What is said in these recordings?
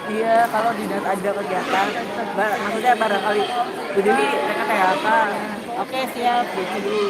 Iya, kalau di ada kegiatan, maksudnya barangkali udah nih mereka kayak apa? Oke, siap, gitu dulu.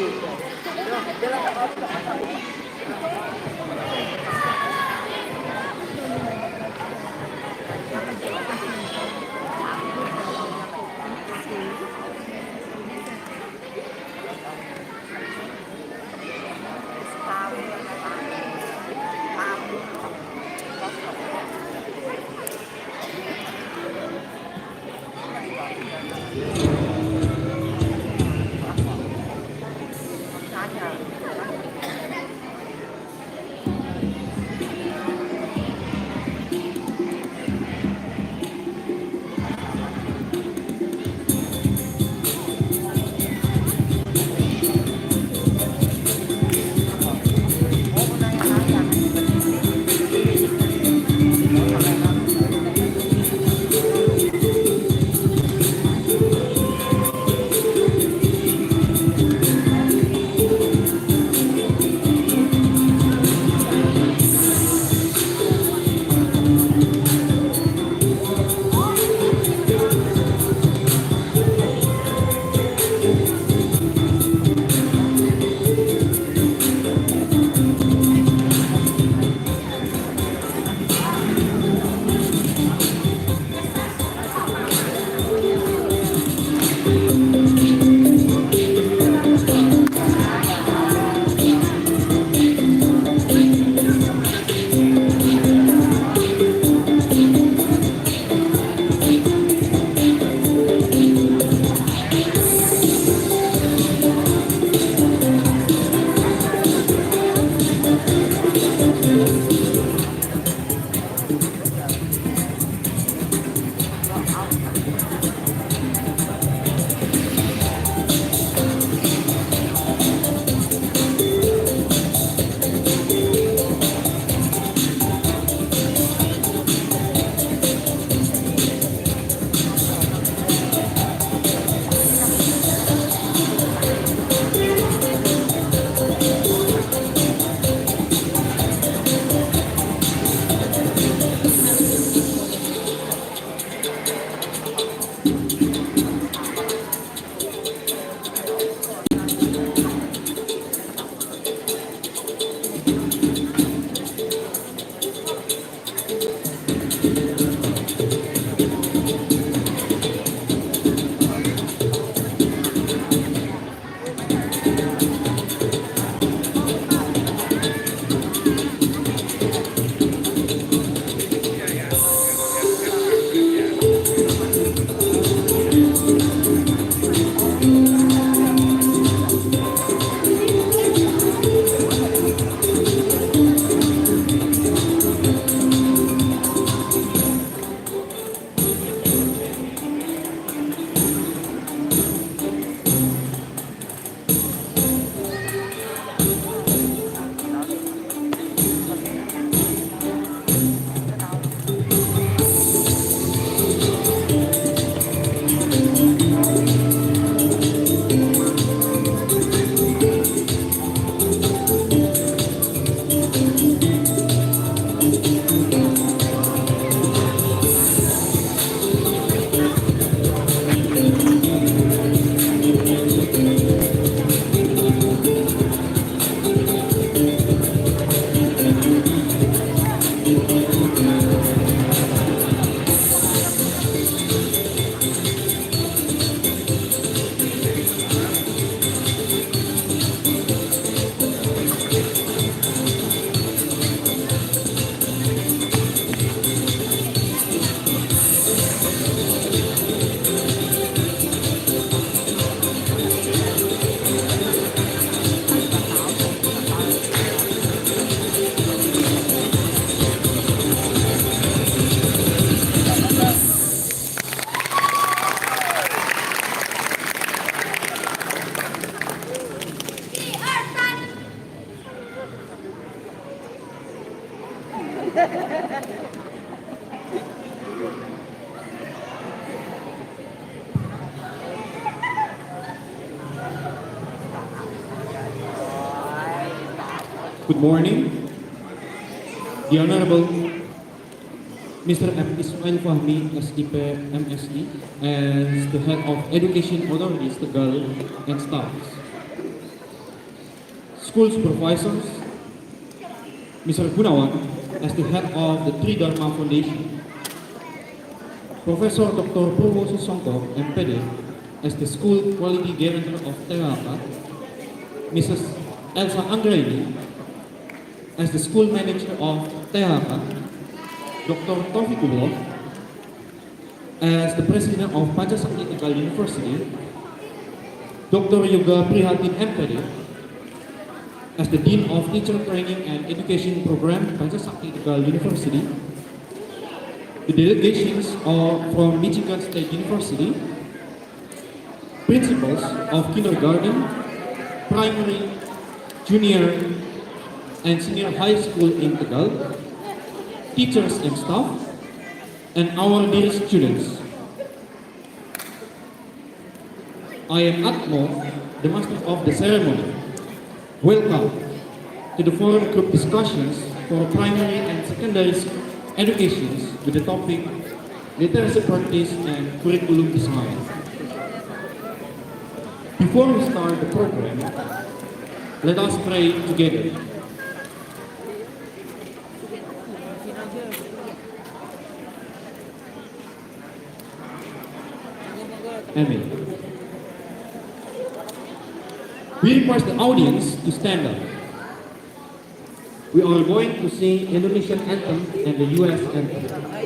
Good morning, the Honorable Mr. M. Ismail Fahmi, SIP MSE, as the Head of Education Authorities, Tegal, and staffs. School supervisors, Mr. Gunawan, as the Head of the Tri Dharma Foundation. Professor Dr. Purwo Susongko, MPD, as the School Quality Guarantor of THHK. Mrs. Elsa Anggraini, as the School Manager of THHK. Dr. Taufikullah, as the President of Pancasakti Tegal University. Dr. Yoga Prihatin, MPD, as the Dean of Teacher Training and Education Program, Pancasakti Tegal University. The delegations are from Michigan State University, principals of kindergarten, primary, junior, and senior high school in Tegal, teachers and staff, and our dear students. I am Atmo, the master of the ceremony. Welcome to the forum group discussions for primary and secondary education with the topic Literacy Practice and Curriculum Design. Before we start the program, let us pray together. Amen. We request the audience to stand up. We are going to sing Indonesian anthem and the US anthem.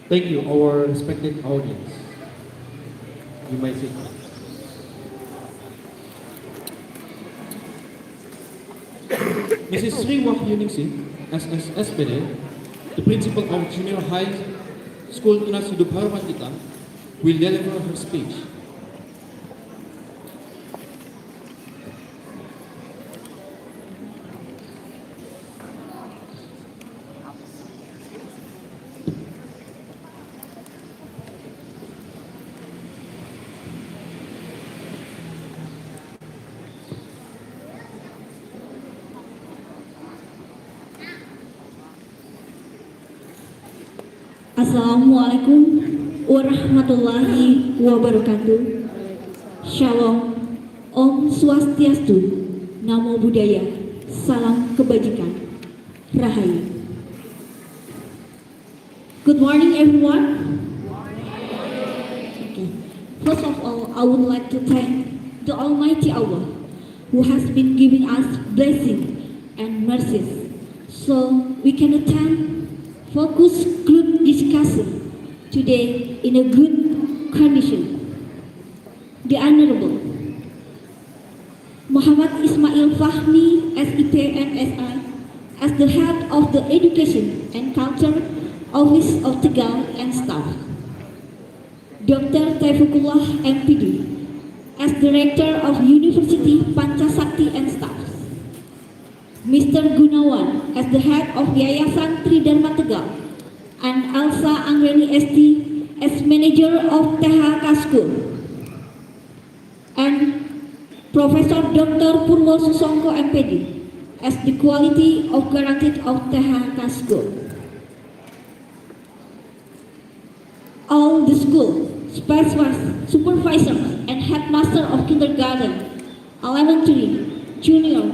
Thank you, our respected audience. You may sit. Mrs. Sri Wahyuningsih, SSSPD, the principal of Junior High School Tunas Hidup Harapan kita, will deliver her speech. Assalamualaikum warahmatullahi wabarakatuh. Shalom, Om Swastiastu, Namo Buddhaya, Salam Kebajikan, Rahayu. Good morning, everyone. Okay. First of all, I would like to thank the Almighty Allah who has been giving us blessing and mercies so we can attend focused group discussion today in a good condition. The Honorable Muhammad Ismail Fahmi, SIP MSI, as the head of the Education and Culture Office of Tegal and staff. Dr. Taufikullah MPD, as Director of University Pancasakti and staff. Mr. Gunawan, as the head of Yayasan Tridharma Tegal, and Elsa Anggreni ST, as Manager of THHK School, and Professor Dr. Purwo Susongko MPD, as the Quality of Guaranteed of THHK School. All the school, supervisors, and headmaster of kindergarten, elementary, junior,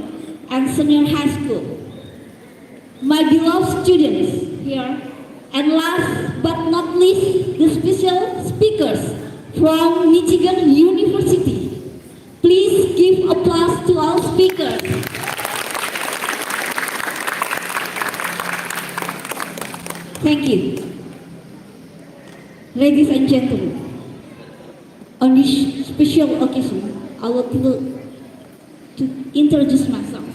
and senior high school. My beloved students here, and last but not least, the special speakers from Michigan University. Please give applause to all speakers. Thank you. Ladies and gentlemen, on this special occasion, I would like to introduce myself.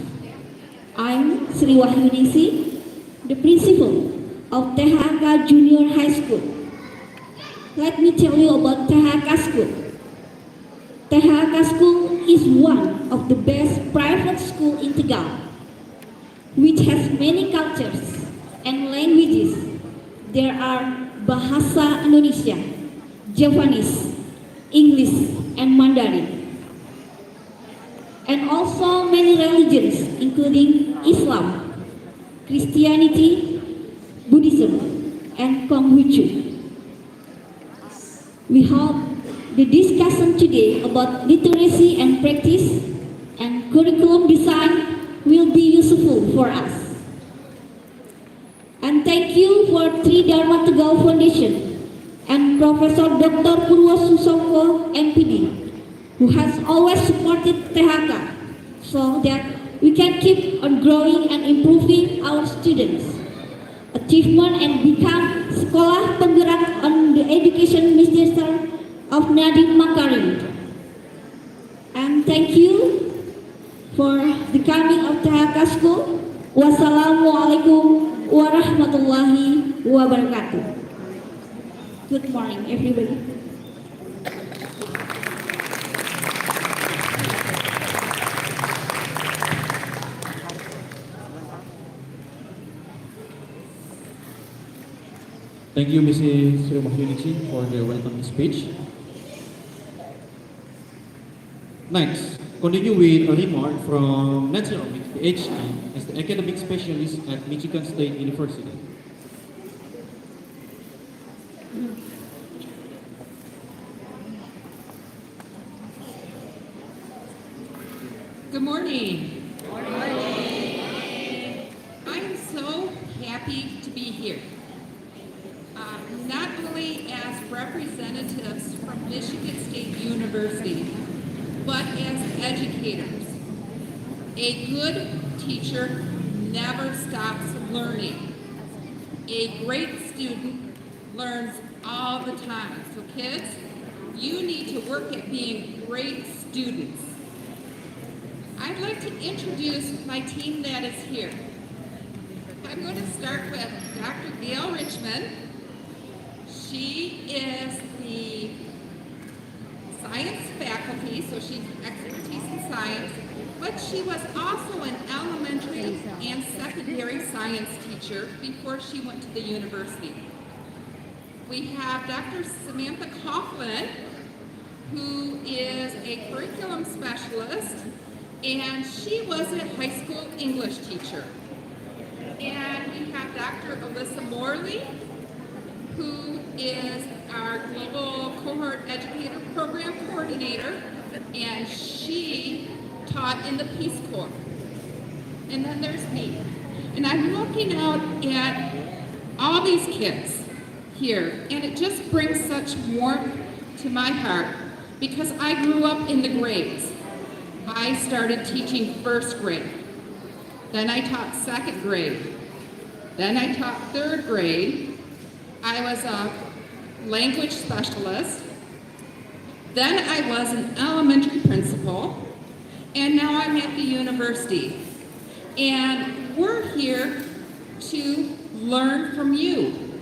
I'm Sri Wahyuningsih, the principal of THHK Junior High School. Let me tell you about THHK School. THHK School is one of the best private schools in Tegal, which has many cultures and languages. There are Bahasa Indonesia, Javanese, English, and Mandarin. And also many religions, including Islam, Christianity, Buddhism, and Konghucu. We hope the discussion today about literacy and practice and curriculum design will be useful for us. And thank you for Tridharma Tegal Foundation and Professor Dr. Purwo Susongko MPD, who has always supported THHK so that we can keep on growing and improving our students' achievement and become sekolah penggerak on the education minister of Nadiem Makarim. And thank you for the coming of THHK School. Wassalamualaikum warahmatullahi wabarakatuh. Good morning, everybody. Thank you, Mrs. Sri Wahyuningsih, for the welcome speech. Next, continue with a remark from Nancy Romich, PhD, as the academic specialist at Michigan State University. Good morning. I'm so happy to be here. Not only as representatives from Michigan State University, but as educators. A good teacher never stops learning. A great student learns all the time. So kids, you need to work at being great students. I'd like to introduce my team that is here. I'm going to start with Dr. Gail Richmond. She is the science faculty, so she's expertise in science, but she was also an elementary and secondary science teacher before she went to the university. We have Dr. Samantha Coughlin, who is a curriculum specialist, and she was a high school English teacher. And we have Dr. Alyssa Morley, who is our Global Cohort Educator Program Coordinator, and she taught in the Peace Corps. And then there's me. And I'm looking out at all these kids here, and it just brings such warmth to my heart because I grew up in the grades. I started teaching first grade. Then I taught second grade. Then I taught third grade. I was a language specialist. Then I was an elementary principal. And now I'm at the university. And we're here to learn from you.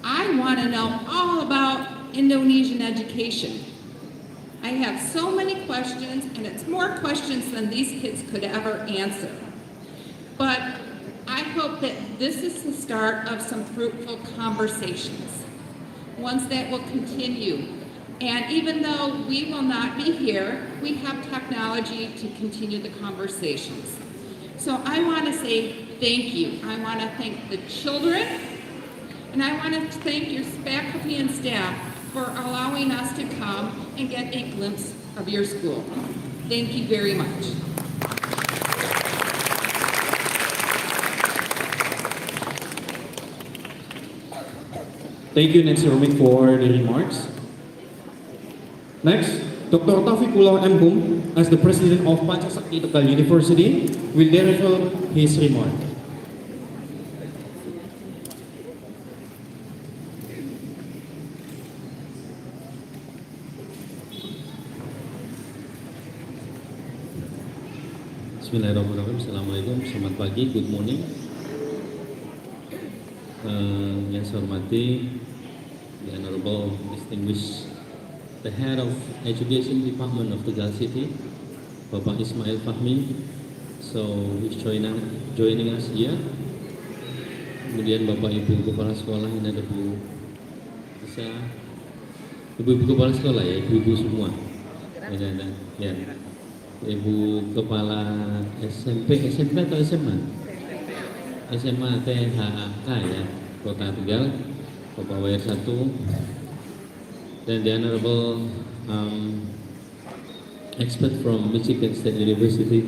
I want to know all about Indonesian education. I have so many questions, and it's more questions than these kids could ever answer. But I hope that this is the start of some fruitful conversations, ones that will continue. And even though we will not be here, we have technology to continue the conversations. So I want to say thank you. I want to thank the children, and I want to thank your faculty and staff for allowing us to come and get a glimpse of your school. Thank you very much. Thank you, Nancy Romit, for the remarks. Next, Dr. Taufikullah M. Hum, as the president of Pancasakti Tegal University, will deliver his remark. Bismillahirrahmanirrahim. Assalamualaikum, selamat pagi, good morning. Yang saya hormati, the Honorable Distinguished, the Head of Education Department of Tegal City, Bapak Ismail Fahmi, so he's joining us here. Kemudian Bapak Ibu Kepala Sekolah, ini ada Bu bisa, Ibu-ibu Kepala Sekolah ya, ibu-ibu semua. Ada, ya. Ibu Kepala SMP atau SMA? SMA THHK ya, Kota Tegal, Bapak WR1, dan the Honorable expert from Michigan State University.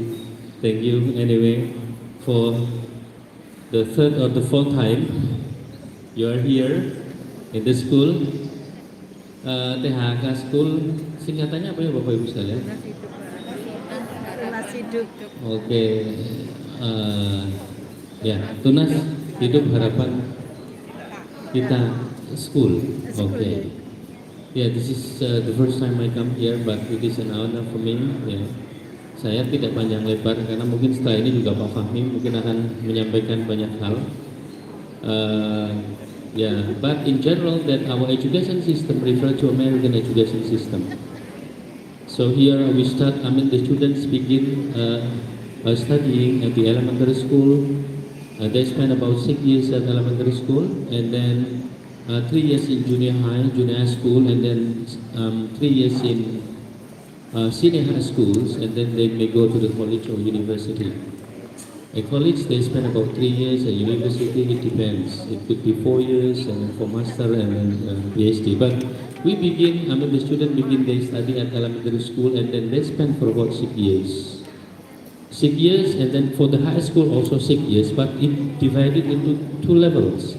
Thank you anyway for the third or the fourth time you are here in the school. THHK School, singkatannya apa ya Bapak Ibu sekalian? Oke, ya, Tunas Hidup Harapan kita School. Oke. Yeah, this is the first time I come here, but it is an honor for me. Yeah. Saya tidak panjang lebar karena mungkin setelah ini juga Pak Fahmi mungkin akan menyampaikan banyak hal. Yeah, but in general that our education system refer to American education system. So here we start. The students begin studying at the elementary school. They spend about 6 years at elementary school, and then 3 years in junior high school, and then 3 years in senior high schools, and then they may go to the college or university. At college, they spend about 3 years. At university, it depends. It could be 4 years, and for master and then PhD. But we begin. The student begin they study at elementary school, and then they spend for about 6 years. 6 years, and then for the high school also 6 years, but it divided into 2 levels.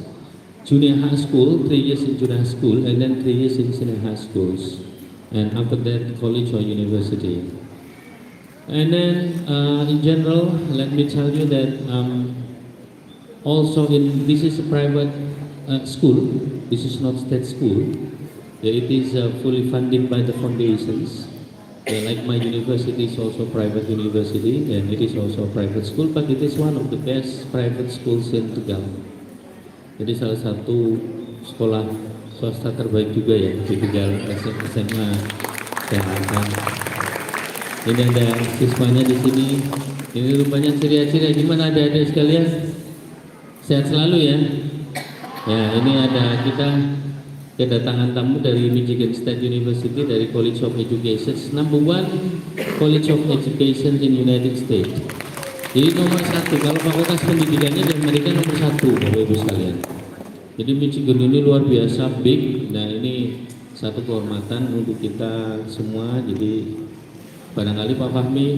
Junior high school, 3 years in junior high school, and then 3 years in senior high schools. And after that, college or university. And then, in general, let me tell you that also this is a private school. This is not state school. Yeah, it is fully funded by the foundations. Yeah, like my university is also private university and it is also a private school, but it is one of the best private schools in Tegal. Jadi salah satu sekolah swasta terbaik juga ya di Tegal, SMA THHK. Ini ada siswanya di sini. Ini rupanya ceria-ceria. Gimana adik-adik sekalian? Sehat selalu ya. Ya, ini ada kita kedatangan tamu dari Michigan State University dari College of Education, number one College of Education in United States. Jadi nomor satu kalau fakultas pendidikannya di Amerika nomor satu, Bapak Ibu sekalian. Jadi Michigan ini luar biasa big. Nah ini satu kehormatan untuk kita semua. Jadi barangkali Pak Fahmi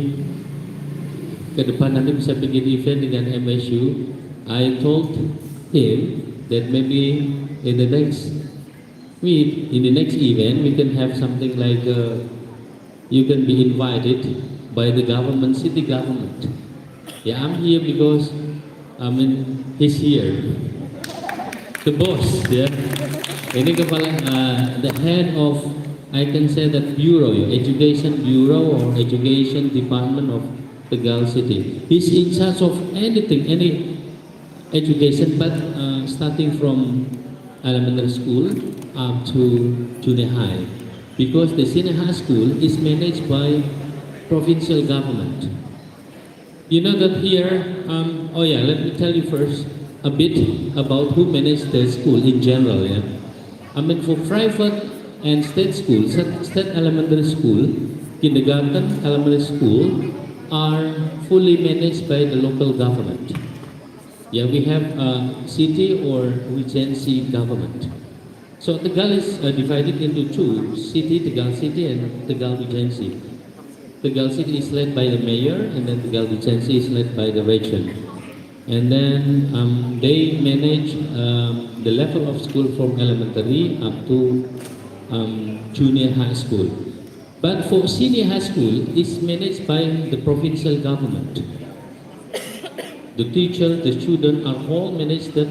ke depan nanti bisa bikin event dengan MSU. I told him that maybe in the next week, in the next event, we can have something like you can be invited by the government, city government. Yeah, I'm here because he's here, the boss. Yeah, ini kepala, the head of, I can say that bureau, education bureau or education department of Tegal City. He's in charge of anything, any education, but starting from elementary school up to junior high, because the senior high school is managed by provincial government. You know that here, oh yeah, let me tell you first a bit about who managed the school in general. Yeah, I mean for private and state schools, state elementary school, kindergarten, elementary school are fully managed by the local government. Yeah, we have city or regency government. So Tegal is divided into two, city, Tegal City and Tegal Regency. Tegal City is led by the mayor and then Tegal Regency is led by the region. And then they manage the level of school from elementary up to junior high school. But for senior high school, it's managed by the provincial government. The teacher, the student are all managed the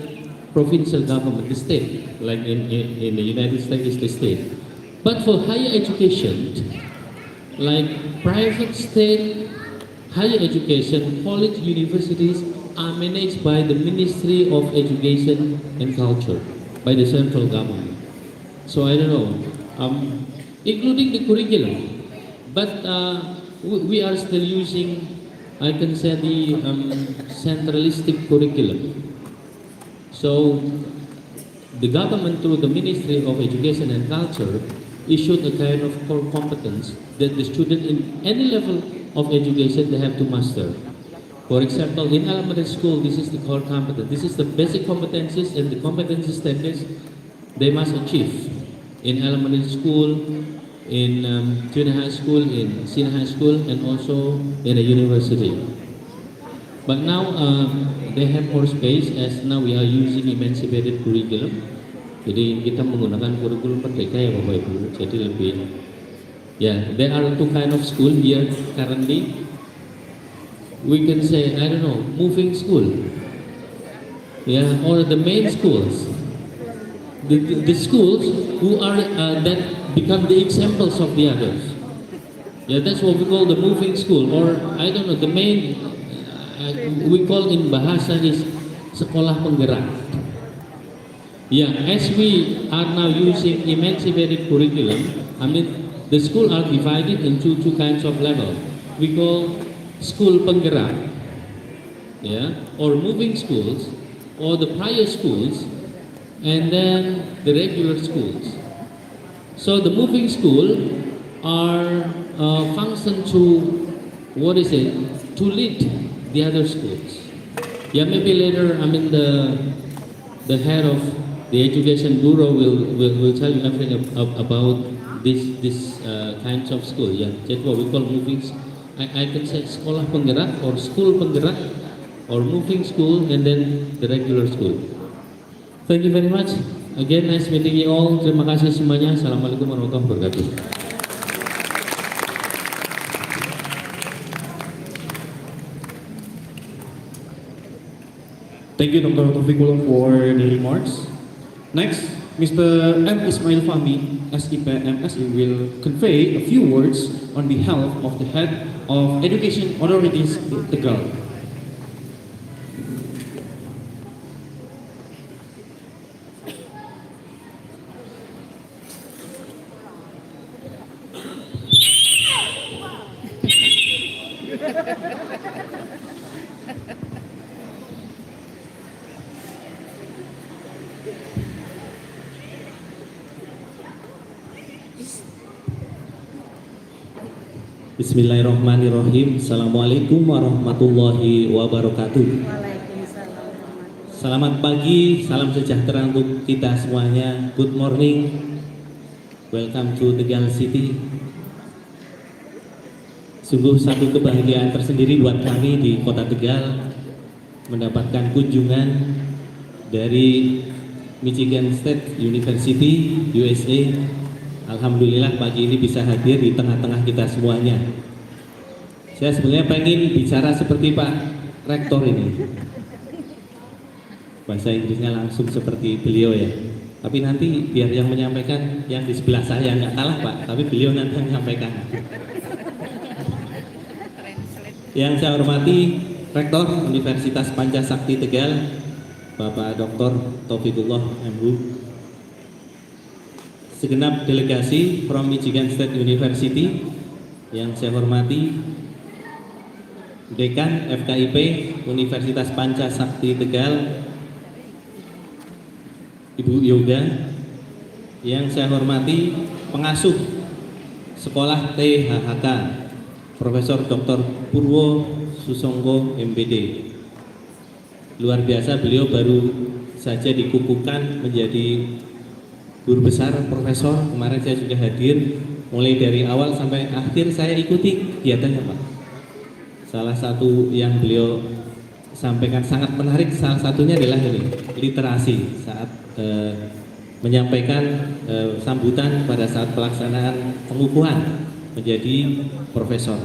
provincial government, the state, like in the United States is the state. But for higher education, like private state higher education, college universities are managed by the Ministry of Education and Culture, by the central government. So I don't know, including the curriculum, but we are still using, I can say, the centralistic curriculum. So the government through the Ministry of Education and Culture issued a kind of core competence that the student in any level of education they have to master. For example, in elementary school, this is the core competence. This is the basic competencies and the competency standards they must achieve in elementary school, in junior high school, in senior high school, and also in a university. But now they have more space as now we are using emancipated curriculum. Jadi kita menggunakan kurikulum merdeka ya Bapak Ibu. Jadi lebih, yeah, there are two kind of school here currently. We can say, I don't know, moving school, yeah, or the main schools. The schools who are that become the examples of the others. Yeah, that's what we call the moving school, or I don't know, the main we call in bahasa is sekolah penggerak. Yeah, as we are now using emancipated curriculum, I mean the school are divided into two kinds of level. We call school penggerak, yeah, or moving schools, or the prior schools, and then the regular schools. So the moving school are function to, what is it, to lead the other schools. Yeah, maybe later, I mean the head of the education bureau will tell you everything about this kinds of school. Yeah, that's what we call moving. I can say sekolah penggerak or school penggerak or moving school and then the regular school. Thank you very much. Again, nice meeting you all. Terima kasih semuanya. Assalamualaikum warahmatullahi wabarakatuh. Thank you, Dr. Taufikullah, for the remarks. Next, Mr. M. Ismail Fahmi, SIP MSI, will convey a few words on behalf of the Head of Education Authorities Tegal. Bismillahirrahmanirrahim. Assalamualaikum warahmatullahi wabarakatuh. Waalaikumsalam. Selamat pagi, salam sejahtera untuk kita semuanya. Good morning. Welcome to Tegal City. Sungguh satu kebahagiaan tersendiri buat kami di Kota Tegal mendapatkan kunjungan dari Michigan State University, USA. Alhamdulillah pagi ini bisa hadir di tengah-tengah kita semuanya. Saya sebenarnya pengen bicara seperti Pak Rektor ini. Bahasa Inggrisnya langsung seperti beliau ya. Tapi nanti biar yang menyampaikan yang di sebelah saya nggak kalah Pak, tapi beliau nanti yang menyampaikan. Yang saya hormati Rektor Universitas Pancasakti Tegal, Bapak Dr. Taufikullah MHu. Segenap delegasi from Michigan State University yang saya hormati, Dekan FKIP Universitas Pancasakti Tegal, Ibu Yoga, yang saya hormati pengasuh Sekolah THHK, Profesor Dr. Purwo Susongko MPD. Luar biasa, beliau baru saja dikukuhkan menjadi guru besar, profesor. Kemarin saya juga hadir, mulai dari awal sampai akhir saya ikuti kegiatannya Pak. Salah satu yang beliau sampaikan sangat menarik, salah satunya adalah ini, literasi saat menyampaikan sambutan pada saat pelaksanaan pengukuhan menjadi profesor.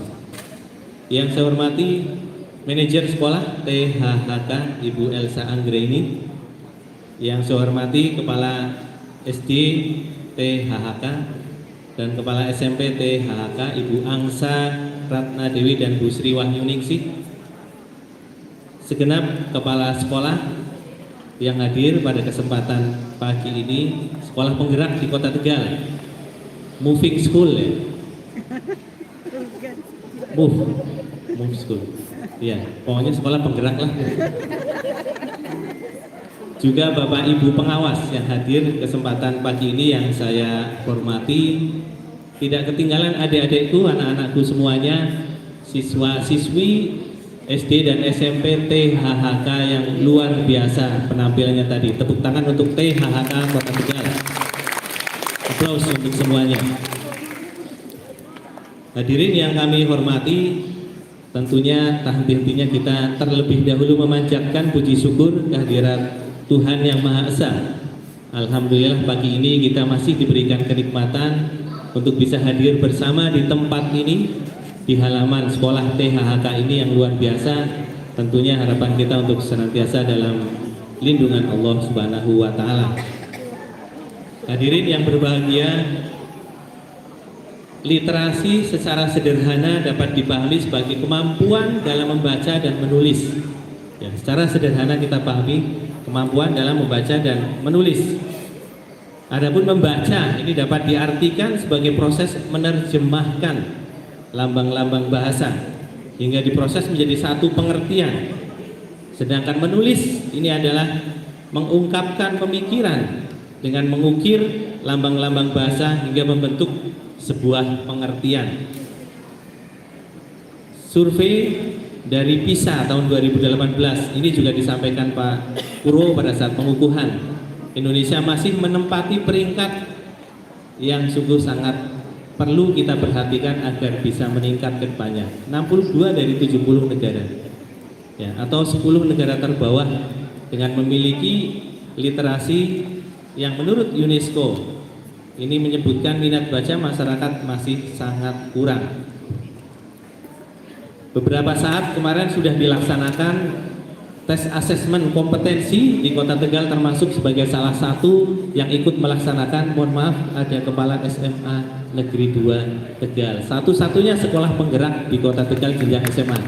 Yang saya hormati manajer sekolah THHK Ibu Elsa Anggraini. Yang saya hormati kepala SD THHK dan Kepala SMP THHK Ibu Angsa Ratna Dewi dan Bu Sri Wahyuningsih. Segenap kepala sekolah yang hadir pada kesempatan pagi ini, sekolah penggerak di Kota Tegal, moving school ya, move school, ya pokoknya sekolah penggerak lah. Juga Bapak Ibu pengawas yang hadir kesempatan pagi ini yang saya hormati. Tidak ketinggalan adik-adikku, anak-anakku semuanya, siswa-siswi SD dan SMP THHK yang luar biasa penampilannya tadi. Tepuk tangan untuk THHK Kota Tegal. Aplaus untuk semuanya. Hadirin yang kami hormati, tentunya tak henti-hentinya kita terlebih dahulu memanjatkan puji syukur kehadirat Tuhan Yang Maha Esa. Alhamdulillah pagi ini kita masih diberikan kenikmatan untuk bisa hadir bersama di tempat ini, di halaman sekolah THHK ini yang luar biasa. Tentunya harapan kita untuk senantiasa dalam lindungan Allah Subhanahu wa Ta'ala. Hadirin yang berbahagia, literasi secara sederhana dapat dipahami sebagai kemampuan dalam membaca dan menulis. Ya, secara sederhana kita pahami kemampuan dalam membaca dan menulis. Adapun membaca ini dapat diartikan sebagai proses menerjemahkan lambang-lambang bahasa hingga diproses menjadi satu pengertian. Sedangkan menulis ini adalah mengungkapkan pemikiran dengan mengukir lambang-lambang bahasa hingga membentuk sebuah pengertian. Survei dari PISA tahun 2018 ini juga disampaikan Pak Purwo pada saat pengukuhan. Indonesia masih menempati peringkat yang sungguh sangat perlu kita perhatikan agar bisa meningkat ke depannya. 62 dari 70 negara, ya, atau 10 negara terbawah dengan memiliki literasi yang menurut UNESCO ini menyebutkan minat baca masyarakat masih sangat kurang. Beberapa saat kemarin sudah dilaksanakan tes asesmen kompetensi di Kota Tegal termasuk sebagai salah satu yang ikut melaksanakan. Mohon maaf, ada Kepala SMA Negeri 2 Tegal, satu-satunya sekolah penggerak di Kota Tegal jenjang SMA.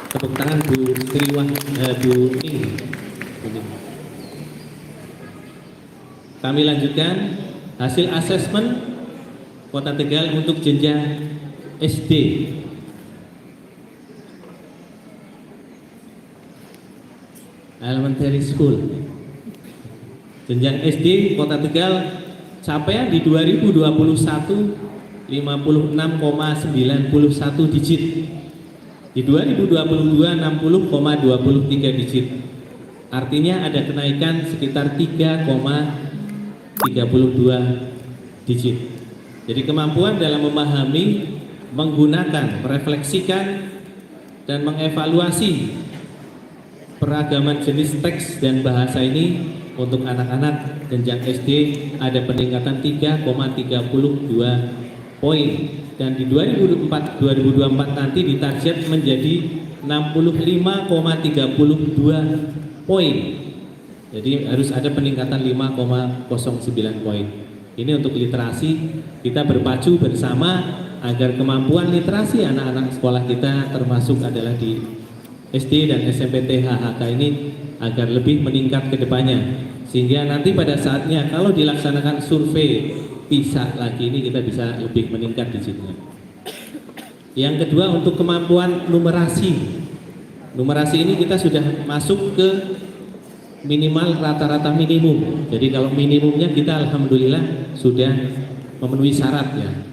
Tepuk tangan Bu Bu Ning. Kami lanjutkan hasil asesmen Kota Tegal untuk jenjang SD. Elementary School. Jenjang SD Kota Tegal capaian di 2021 56,91 digit. Di 2022 60,23 digit. Artinya ada kenaikan sekitar 3,32 digit. Jadi kemampuan dalam memahami, menggunakan, merefleksikan dan mengevaluasi peragaman jenis teks dan bahasa ini untuk anak-anak jenjang SD ada peningkatan 3,32 poin, dan di 2024 nanti ditarget menjadi 65,32 poin. Jadi harus ada peningkatan 5,09 poin. Ini untuk literasi, kita berpacu bersama agar kemampuan literasi anak-anak sekolah kita termasuk adalah di SD dan SMP THHK ini agar lebih meningkat ke depannya, sehingga nanti pada saatnya kalau dilaksanakan survei bisa lagi ini kita bisa lebih meningkat di situ. Yang kedua untuk kemampuan numerasi. Numerasi ini kita sudah masuk ke minimal rata-rata minimum. Jadi kalau minimumnya kita alhamdulillah sudah memenuhi syarat ya.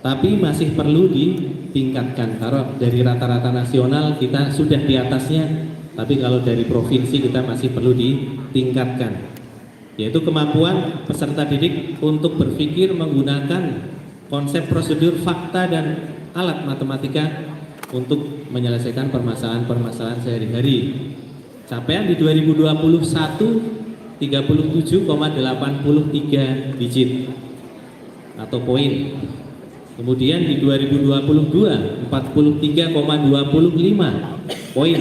Tapi masih perlu ditingkatkan. Kalau dari rata-rata nasional kita sudah di atasnya, tapi kalau dari provinsi kita masih perlu ditingkatkan. Yaitu kemampuan peserta didik untuk berpikir menggunakan konsep prosedur fakta dan alat matematika untuk menyelesaikan permasalahan-permasalahan sehari-hari. Capaian di 2021 37,83 digit atau poin. Kemudian di 2022 43,25 poin.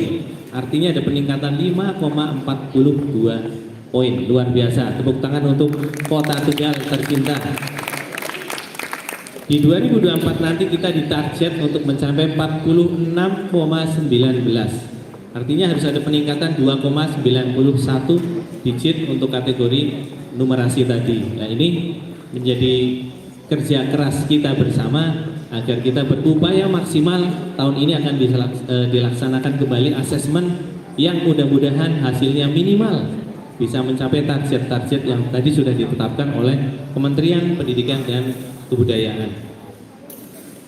Artinya ada peningkatan 5,42 poin. Luar biasa. Tepuk tangan untuk Kota Tegal tercinta. Di 2024 nanti kita ditarget untuk mencapai 46,19. Artinya harus ada peningkatan 2,91 digit untuk kategori numerasi tadi. Nah, ini menjadi kerja keras kita bersama agar kita berupaya maksimal. Tahun ini akan dilaksanakan kembali asesmen yang mudah-mudahan hasilnya minimal bisa mencapai target-target yang tadi sudah ditetapkan oleh Kementerian Pendidikan dan Kebudayaan.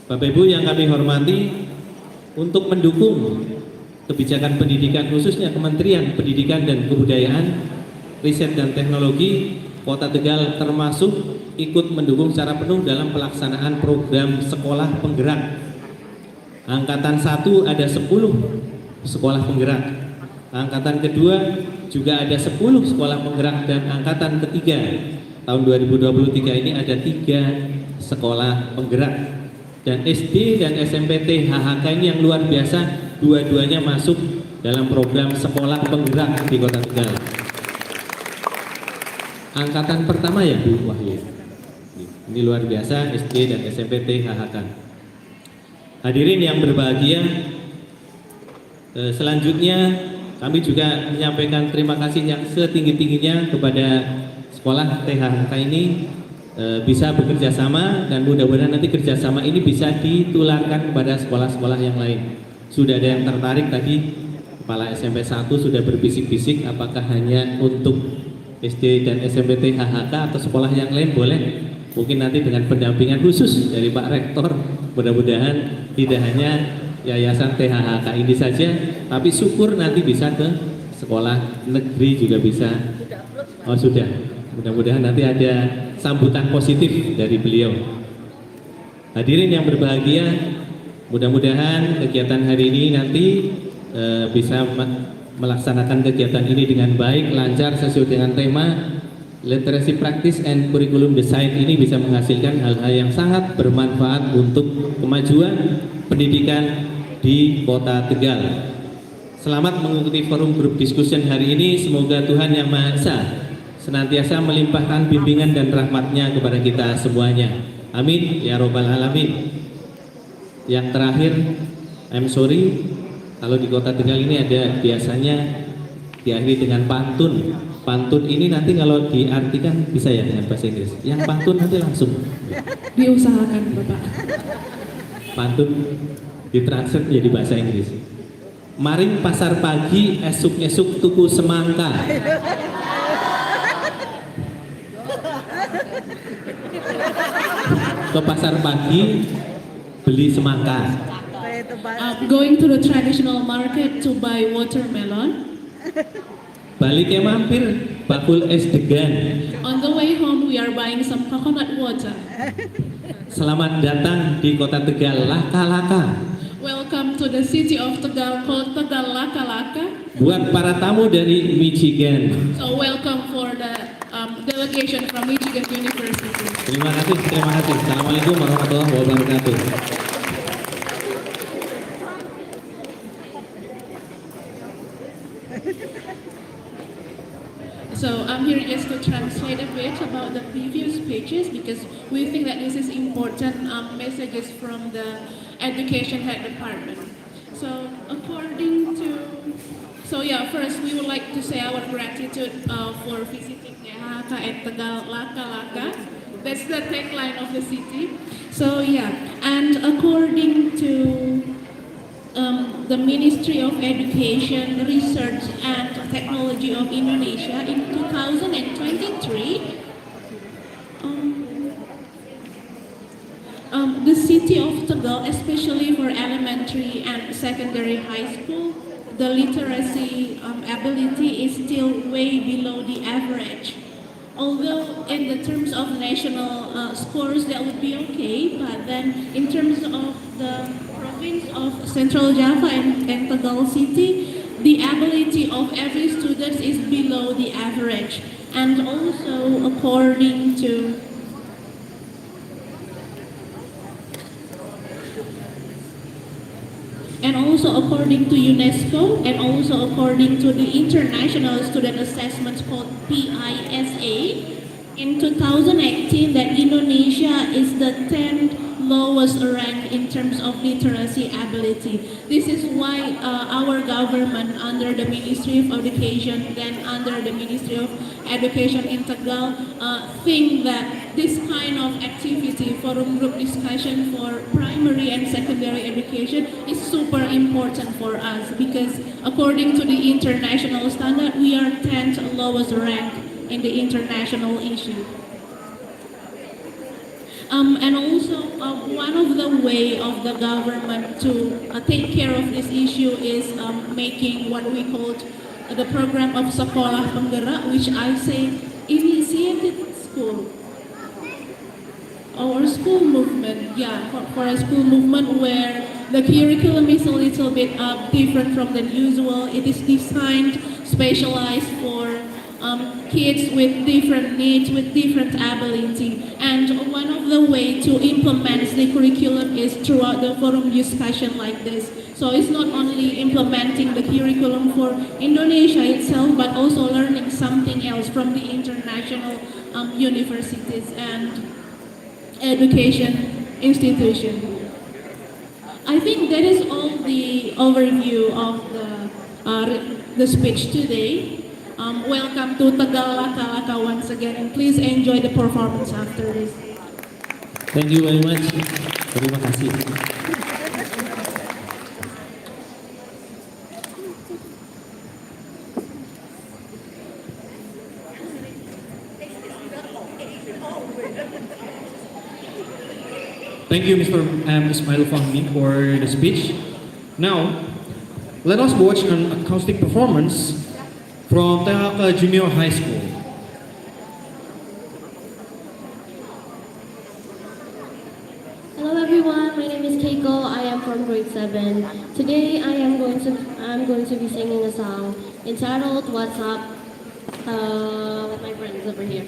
Bapak Ibu yang kami hormati, untuk mendukung kebijakan pendidikan khususnya Kementerian Pendidikan dan Kebudayaan, Riset dan Teknologi, Kota Tegal termasuk ikut mendukung secara penuh dalam pelaksanaan program sekolah penggerak. Angkatan 1 ada 10 sekolah penggerak. Angkatan kedua juga ada 10 sekolah penggerak, dan angkatan ketiga tahun 2023 ini ada 3 sekolah penggerak. Dan SD dan SMP THHK ini yang luar biasa, dua-duanya masuk dalam program sekolah penggerak di Kota Tegal. Angkatan pertama ya Bu Wahyu. Ini luar biasa, SD dan SMP THHK. Hadirin yang berbahagia, selanjutnya kami juga menyampaikan terima kasih yang setinggi-tingginya kepada sekolah THHK ini bisa bekerja sama, dan mudah-mudahan nanti kerjasama ini bisa ditularkan kepada sekolah-sekolah yang lain. Sudah ada yang tertarik tadi, Kepala SMP 1 sudah berbisik-bisik apakah hanya untuk SD dan SMP THHK atau sekolah yang lain boleh. Mungkin nanti dengan pendampingan khusus dari Pak Rektor, mudah-mudahan tidak hanya Yayasan THHK ini saja, tapi syukur nanti bisa ke sekolah negeri juga bisa. Oh sudah. Mudah-mudahan nanti ada sambutan positif dari beliau. Hadirin yang berbahagia, mudah-mudahan kegiatan hari ini nanti bisa melaksanakan kegiatan ini dengan baik, lancar sesuai dengan tema Literacy Practice and Curriculum Design. Ini bisa menghasilkan hal-hal yang sangat bermanfaat untuk kemajuan pendidikan di Kota Tegal. Selamat mengikuti forum grup discussion hari ini. Semoga Tuhan Yang Maha Esa senantiasa melimpahkan bimbingan dan rahmat-Nya kepada kita semuanya. Amin ya robbal alamin. Yang terakhir, I'm sorry kalau di Kota Tegal ini ada biasanya diakhiri dengan pantun. Pantun ini nanti kalau diartikan bisa ya dengan bahasa Inggris. Yang pantun nanti langsung Diusahakan Bapak. pantun ditranslate menjadi bahasa Inggris. Maring pasar pagi, esuk-esuk tuku semangka. Ke pasar pagi beli semangka. Going to the traditional market to buy watermelon. Baliknya mampir bakul es degan. On the way home, we are buying some coconut water. Selamat datang di Kota Tegal Laka-Laka. Welcome to the city of Tegal called Tegal Laka-Laka. Buat para tamu dari Michigan. So welcome for the delegation from Michigan University. Terima kasih, terima kasih. Assalamualaikum warahmatullahi wabarakatuh. So I'm here just to translate a bit about the previous pages because we think that this is important messages from the education head department. So first we would like to say our gratitude for visiting THHK at Tegal Laka-Laka. That's the tagline of the city. So and according to the Ministry of Education, Research and Technology of Indonesia in 2023, the city of Tegal, especially for elementary and secondary high school, the literacy ability is still way below the average. Although in the terms of national scores that would be okay, but then in terms of the province of Central Java and Tegal City, the ability of every student is below the average. And also according to UNESCO and also according to the International Student Assessment called PISA, in 2018 that Indonesia is the 10th lowest rank in terms of literacy ability. This is why our government under the Ministry of Education, then under the Ministry of Education in Tegal, think that this kind of activity, forum group discussion for primary and secondary education is super important for us because according to the international standard, we are 10th lowest rank in the international issue. And also, one of the way of the government to take care of this issue is making what we call the program of Sekolah Penggerak, which I say initiated school. Our school movement, for a school movement where the curriculum is a little bit different from the usual. It is designed, specialized for kids with different needs, with different ability. And one of the way to implement the curriculum is throughout the forum discussion like this. So it's not only implementing the curriculum for Indonesia itself, but also learning something else from the international universities and education institution. I think that is all the overview of the speech today. Welcome to Tegal Laka-Laka once again, and please enjoy the performance after this. Thank you very much. Terima kasih. Thank you, Mr. Ismail Fahmi, for the speech. Now, let us watch an acoustic performance from THHK Junior High School. Hello everyone, my name is Keiko. I am from grade 7. Today I'm going to be singing a song entitled What's Up with my friends over here.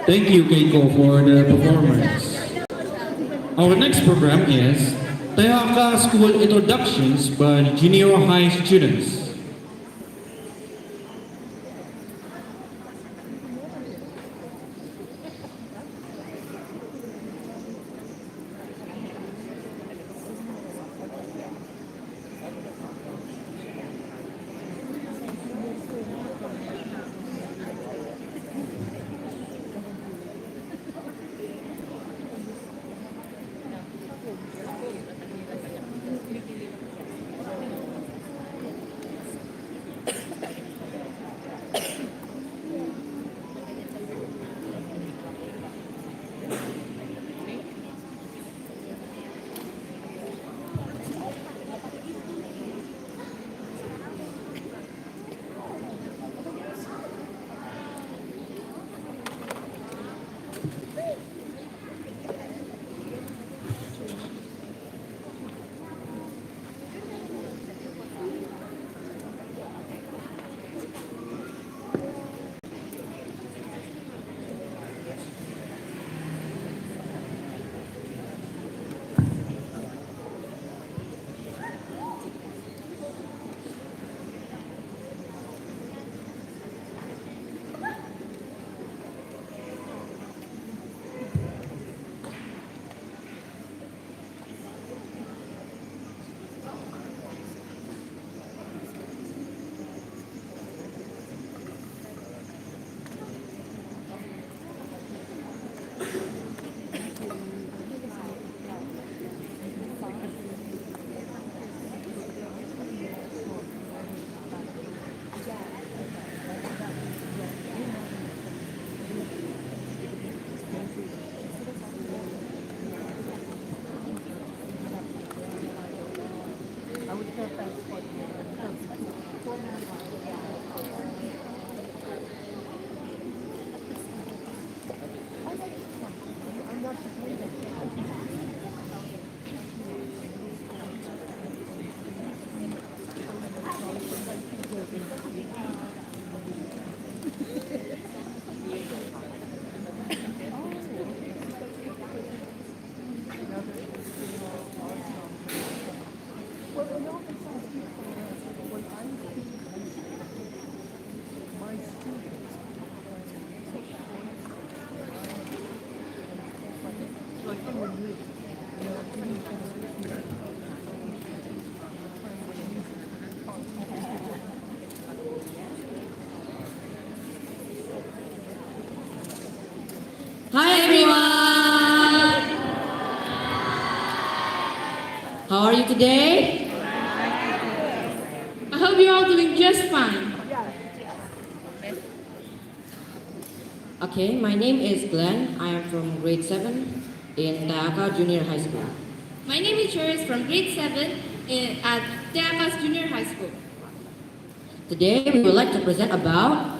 Thank you, Keiko, for the performance. Our next program is THHK School Introductions by Junior High students. Hi everyone! How are you today? I hope you're all doing just fine. Okay, my name is Glenn. I am from grade 7 in THHK Junior High School. My name is Cheris from grade 7 at THHK Junior High School. Today we would like to present about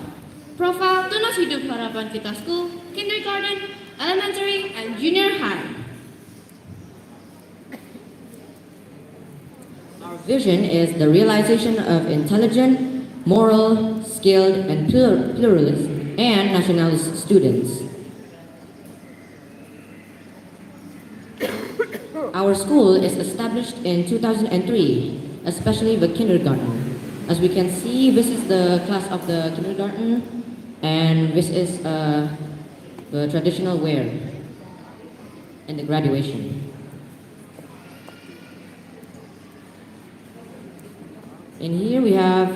Profile Tunas Hidup Harapan Kita School, Kindergarten, Elementary, and Junior High. our vision is the realization of intelligent, moral, skilled, and pluralist and nationalist students. Our school is established in 2003, especially the kindergarten. As we can see, this is the class of the kindergarten, and this is the traditional wear and the graduation. In here we have,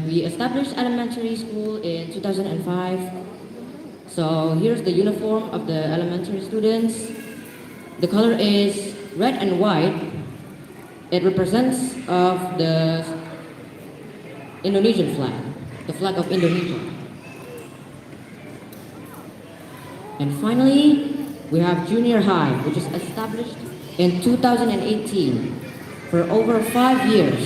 we established elementary school in 2005. So here's the uniform of the elementary students. The color is red and white. It represents of the Indonesian flag, the flag of Indonesia. And finally, we have junior high, which is established in 2018 for over 5 years.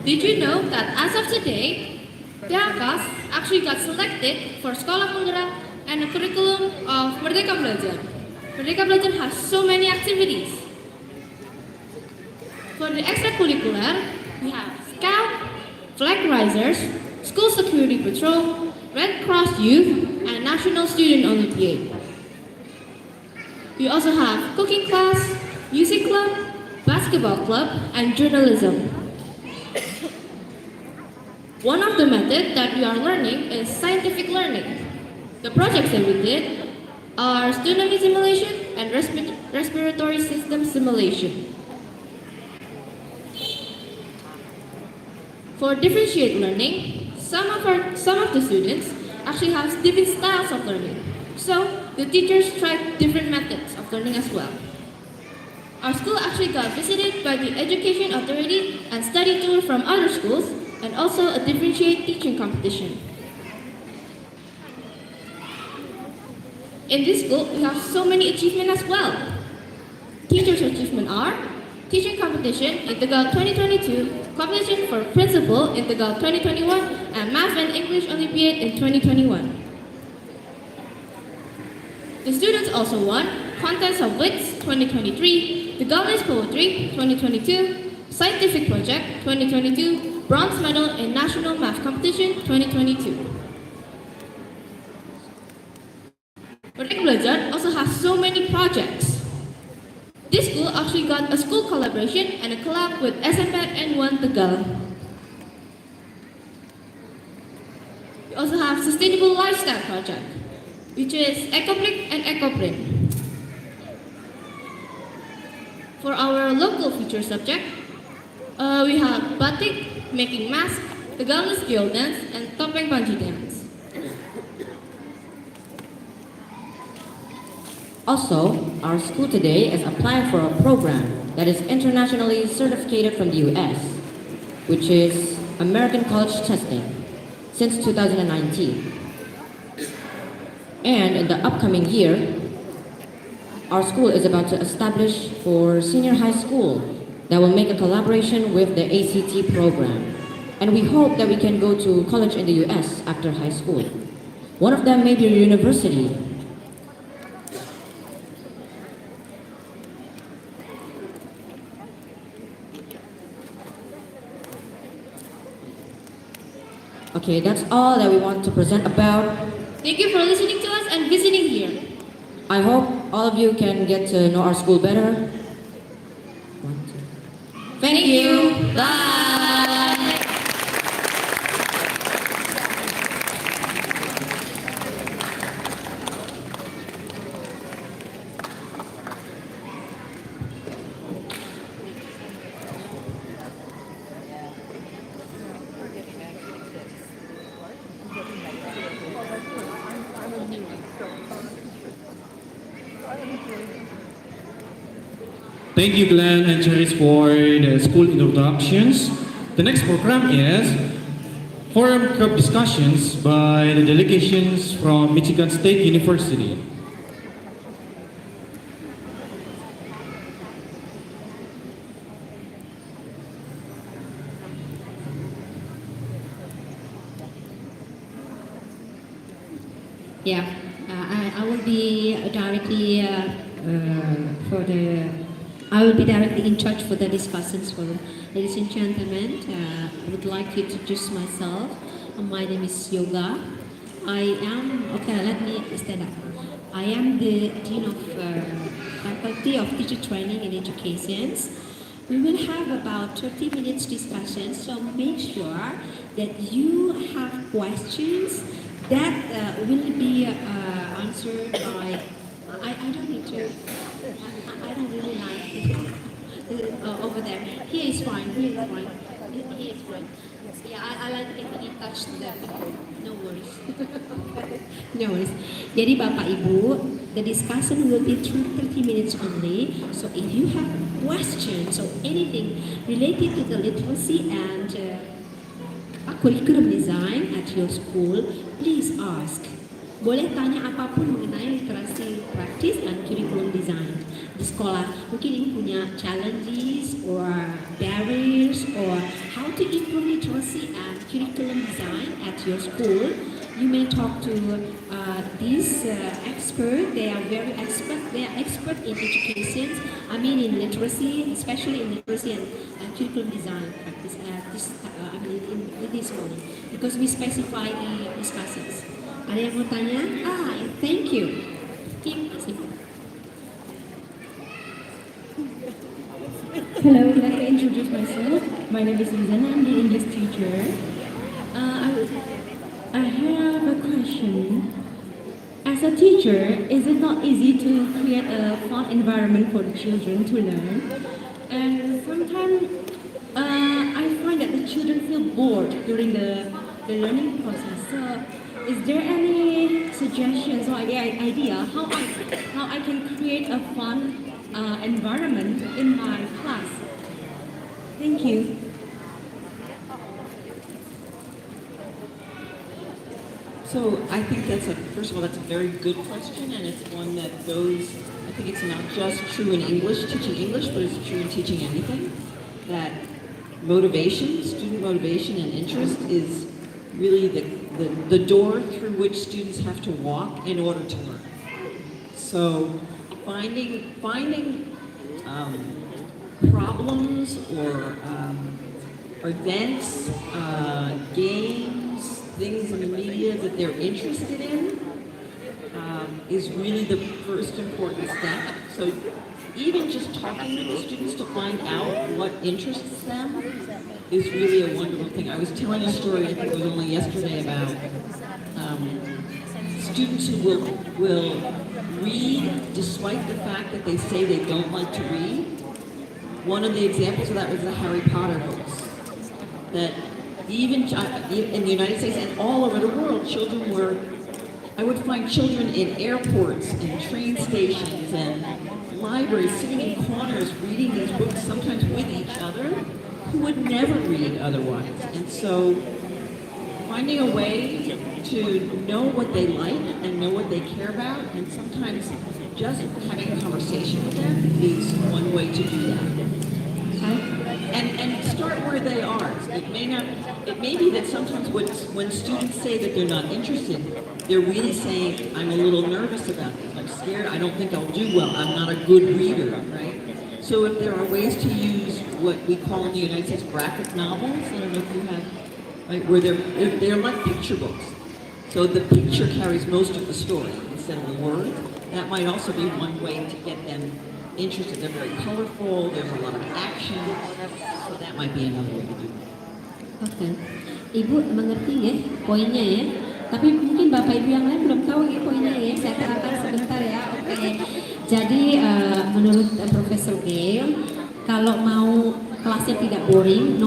Did you know that as of today, THHK actually got selected for Sekolah Penggerak and the curriculum of Merdeka Belajar. Merdeka Belajar has so many activities. For the extracurricular, we have Scout, Flag Risers, School Security Patrol, Red Cross Youth, and National Student Olympiad. We also have cooking class, music club, basketball club, and journalism. One of the methods that we are learning is scientific learning. The projects that we did are tsunami simulation and respiratory system simulation. For differentiate learning, some of the students actually have different styles of learning. So the teachers tried different methods of learning as well. Our school actually got visited by the Education Authority and study tour from other schools, and also a differentiate teaching competition. In this school, we have so many achievements as well. Teachers' achievement are teaching competition Integral 2022, competition for principal Integral 2021, and Math and English Olympiad in 2021. The students also won Contest of Wits 2023, the Governance Poetry 2022, Scientific Project 2022, Bronze Medal in National Math Competition 2022. Merdeka Belajar also has so many projects. This school actually got a school collaboration and a collab with SMP N1 Tegal. We also have Sustainable Lifestyle Project, which is EcoBlick and EcoPrint. For our local feature subject, we have batik, making masks, Tegal skill dance, and topeng panji dance. Also, our school today is applying for a program that is internationally certificated from the US, which is American College Testing, since 2019. And in the upcoming year, our school is about to establish for senior high school that will make a collaboration with the ACT program. And we hope that we can go to college in the US after high school. One of them may be a university. Okay, that's all that we want to present about. Thank you for listening to us and visiting here. I hope all of you can get to know our school better. Thank you. Bye. Thank you, Glenn and Cherise, for the school introductions. The next program is Forum Club Discussions by the delegations from Michigan State University. Yeah, I will be directly I will be directly in charge for the discussions forum. Ladies and gentlemen, I would like to introduce myself. My name is Yoga. Let me stand up. I am the Dean of Faculty of Teacher Training and Education. We will have about 30 minutes discussion, so make sure that you have questions that will be answered by, I don't need to, I don't really like over there. Here is fine, here is fine. Here is fine. Yeah, I like getting in touch with the people. No worries. No worries. Jadi Bapak Ibu, the discussion will be through 30 minutes only. So if you have questions or anything related to the literacy and curriculum design at your school, please ask. Boleh tanya apapun mengenai literasi praktis dan curriculum design di sekolah. Mungkin ini punya challenges or barriers or how to improve literacy and curriculum design at your school. You may talk to these experts. They are very expert. They are expert in education. I mean in literacy, especially in literacy and curriculum design practice. In this morning, because we specify the discussions. Ada yang mau tanya? Thank you. Hello, I'd like to introduce myself. My name is Lizana. I'm the English teacher. I have a question. As a teacher, is it not easy to create a fun environment for the children to learn? And sometimes I find that the children feel bored during the learning process. So, is there any suggestions or idea how I can create a fun environment in my class? Thank you. So I think first of all, that's a very good question, and it's one that goes, I think it's not just true in English, teaching English, but it's true in teaching anything, that motivation, student motivation and interest is really the door through which students have to walk in order to learn. So finding problems or events, games, things in the media that they're interested in is really the first important step. So even just talking to the students to find out what interests them is really a wonderful thing. I was telling a story, I think it was only yesterday, about students who will read despite the fact that they say they don't like to read. One of the examples of that was the Harry Potter books. That even in the United States and all over the world, I would find children in airports and train stations and libraries sitting in corners reading these books, sometimes with each other, who would never read otherwise. And so finding a way to know what they like and know what they care about, and sometimes just having a conversation with them is one way to do that. And start where they are. It may be that sometimes when students say that they're not interested, they're really saying, I'm a little nervous about this, I'm scared, I don't think I'll do well, I'm not a good reader, right? So if there are ways to use what we call in the United States graphic novels, I don't know if you have, right, where they're like picture books. So the picture carries most of the story instead of the word. That might also be one way to get them interested. They're very colorful, there's a lot of action, so that might be another way to do it. Oke, Ibu mengerti ya poinnya ya. Tapi mungkin Bapak Ibu yang lain belum tahu ya poinnya ya. Saya terangkan sebentar ya. Oke. Jadi menurut Profesor Gail, kalau mau kelasnya tidak boring,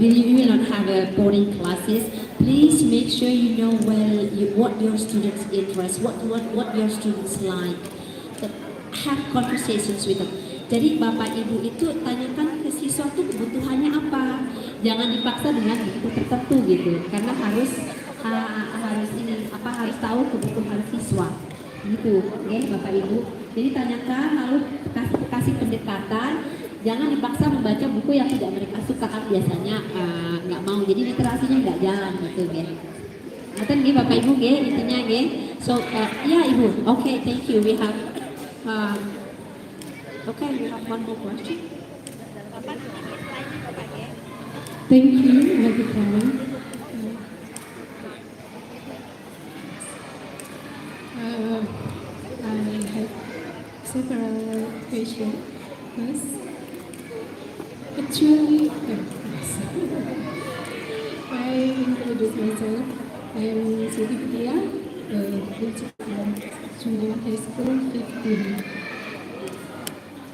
we will not have a boring classes. Please make sure you know what your students' interest, what your students like. Have conversations with them. Jadi Bapak Ibu itu tanyakan ke siswa tuh kebutuhannya apa. Jangan dipaksa dengan buku tertentu gitu. Karena harus tahu kebutuhan siswa. Gitu, ya Bapak Ibu. Jadi tanyakan lalu kasih pendekatan. Jangan dipaksa membaca buku yang tidak mereka suka, kan biasanya nggak mau. Jadi literasinya nggak jalan gitu, ya. Nanti nih Bapak Ibu, ya intinya, ya. So, ya Ibu. Okay, thank you. We have we have one more question. Thank you, everyone. I have several questions. First, actually, I introduce myself. I am Siti Pia, principal student high school 15.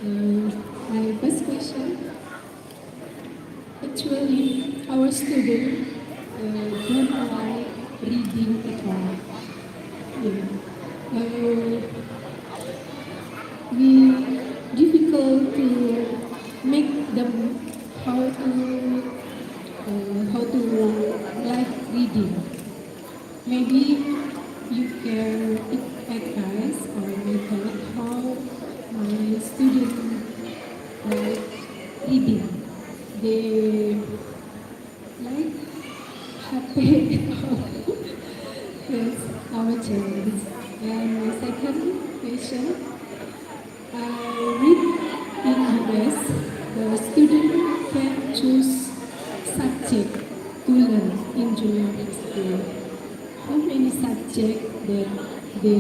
My first question. Actually, our students don't like reading at all. We difficult to make them how to like reading. Maybe you can advise or method how my students like reading. They like happy. Yes, our children. And my second question, I read in US, the student can choose subject to learn in junior high school. How many subjects that they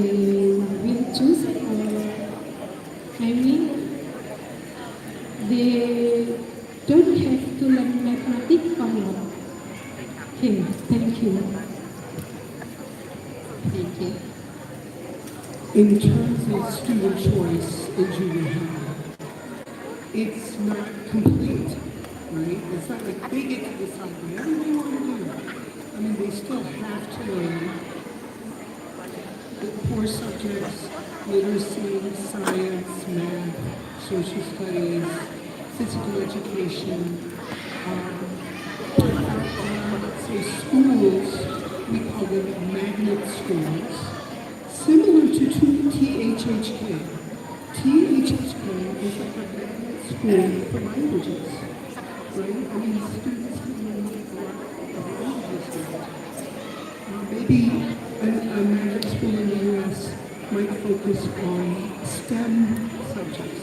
will choose? They don't have to learn mathematics or not. Okay, thank you. Thank you. In terms of student choice in junior high, it's not complete, right? It's not like they get to decide whatever they want to do. I mean, they still have to learn the core subjects, literacy, science, math, social studies, physical education. But let's say schools, we call them magnet schools, similar to THHK. THHK is like a magnet school for languages, right? I mean, students can learn a lot of languages there. Maybe a magnet school in the U.S. might focus on STEM subjects.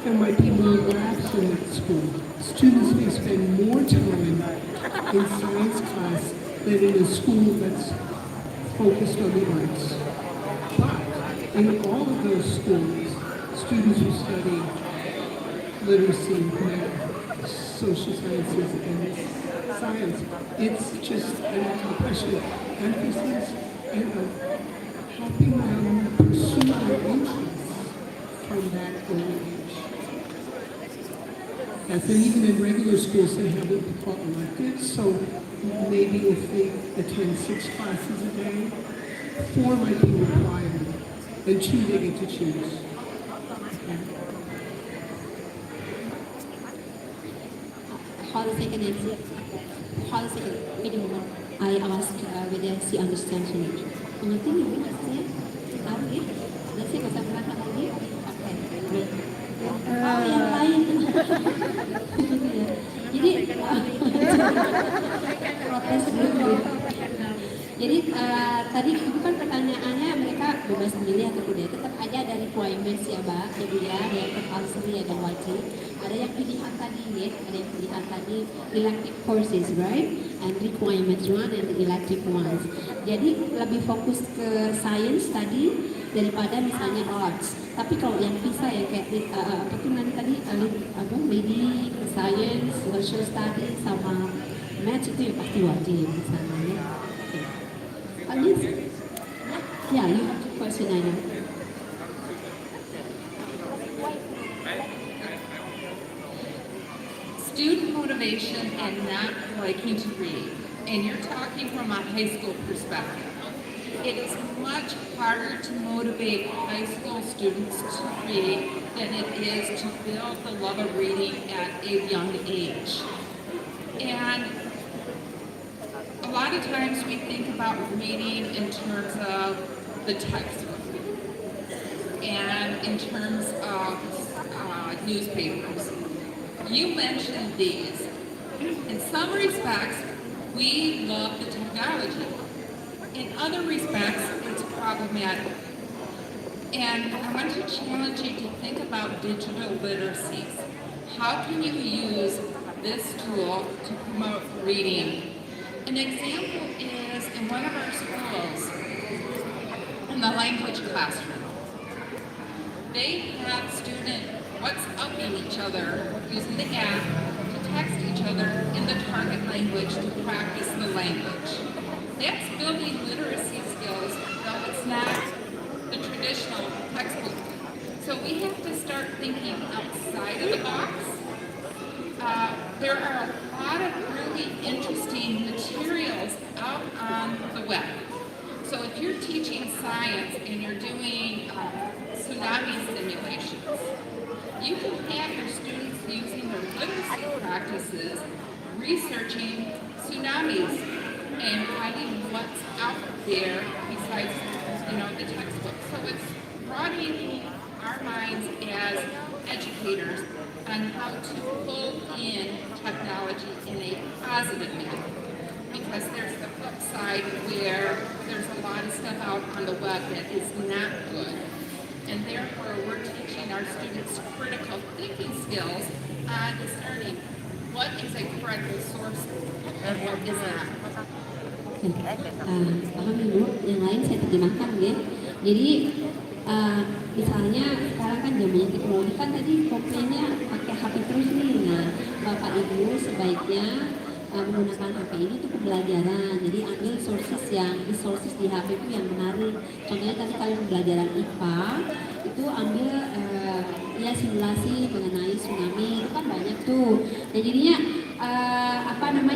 There might be more labs in that school. Students may spend more time in science class than in a school that's focused on the arts. But in all of those schools, students will study literacy, math, social sciences, and science. It's just a question of emphasis and of helping them pursue their interests from that early age. And then even in regular schools, they have what we call electives. So maybe if they attend 6 classes a day, 4 might be required, and 2 they get to choose. Hold a second, Nancy. Hold a second. Wait a moment. I ask whether she understands or not. Mengerti nggak Bu? Saya tahu ya. Dan saya nggak usah berangkat lagi. Oke. Oh yang lain. Jadi protes dulu. Jadi tadi itu kan pertanyaannya mereka bebas memilih atau tidak. Tetap aja ada requirements ya Mbak, ya Bu ya, ada yang compulsory, ada wajib. Ada yang pilihan tadi ya, ada yang pilihan tadi elective courses, right? And requirements one and the elective ones. Jadi lebih fokus ke science tadi daripada misalnya arts. Tapi kalau yang bisa ya kayak apa tuh nanti tadi apa media, science, social studies sama math itu ya pasti wajib misalnya ya. Alice? Yeah, you have to question I know. Student motivation and not liking to read, and you're talking from a high school perspective. It is much harder to motivate high school students to read than it is to build the love of reading at a young age. And a lot of times we think about reading in terms of the textbook and in terms of newspapers. You mentioned these. In some respects, we love the technology. In other respects, it's problematic. And I want to challenge you to think about digital literacies. How can you use this tool to promote reading? An example is in one of our schools, in the language classroom. They have students WhatsApping each other using the app to text each other in the target language to practice the language. That's building literacy skills, though it's not the traditional textbook. So we have to start thinking outside of the box. There are a lot of really interesting materials out on the web. So if you're teaching science and you're doing tsunami simulations, you can have your students using their literacy practices, researching tsunamis and finding what's out there besides, the textbook. So it's broadening our minds as educators on how to pull in technology in a positive manner. Because there's the flip side where there's a lot of stuff out on the web that is not good. And therefore, we're teaching our students critical thinking skills on discerning what is a credible source and what is not. Paham Ibu, yang lain saya terjemahkan ya. Jadi misalnya sekarang kan zamannya teknologi kan tadi komplainnya pakai HP terus nih. Nah, Bapak Ibu sebaiknya menggunakan HP ini untuk pembelajaran. Jadi ambil resources di HP itu yang menarik. Contohnya tadi kalau pembelajaran IPA itu ambil simulasi mengenai tsunami itu kan banyak tuh. Nah jadinya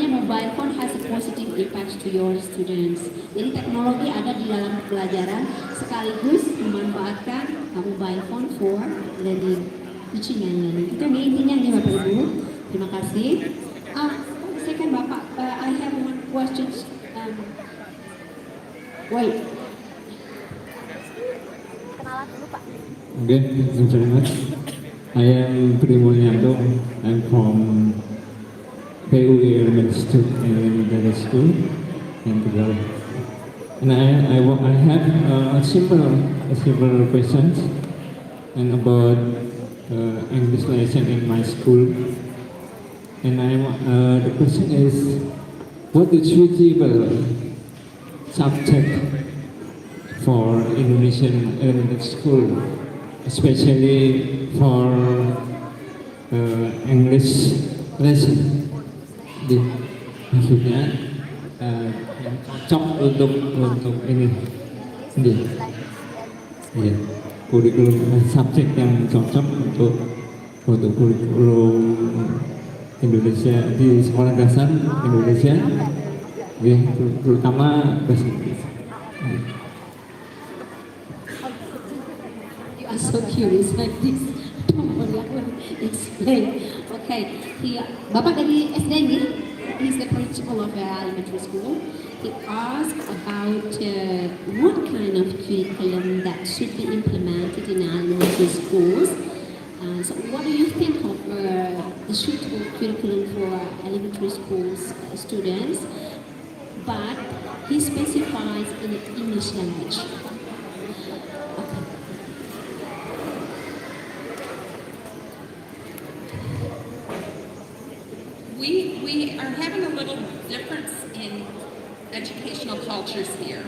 mobile phone has a positive impact to your students. Jadi teknologi ada di dalam pembelajaran sekaligus memanfaatkan mobile phone for learning, teaching and learning. Itu intinya nih Bapak Ibu. Terima kasih. Second Bapak, I have one question. Wait. Okay, thank you very much. I am Primo Yando. I'm from PUI Elementary School in Tegal. And I have a simple questions and about English lesson in my school. And the question is, what is suitable subject for Indonesian elementary school, especially for English lesson? Maksudnya yang cocok untuk ini, ya kurikulum subjek yang cocok untuk kurikulum Indonesia di sekolah dasar Indonesia, ya, terutama bahasa Inggris. You are so curious like this. Don't worry, I will explain. Okay, Bapak dari SD nih, he's the principal of elementary school. to ask about what kind of curriculum that should be implemented in elementary schools. So what do you think of the suitable curriculum for elementary schools students? But he specifies in English language. We are having a little difference in educational cultures here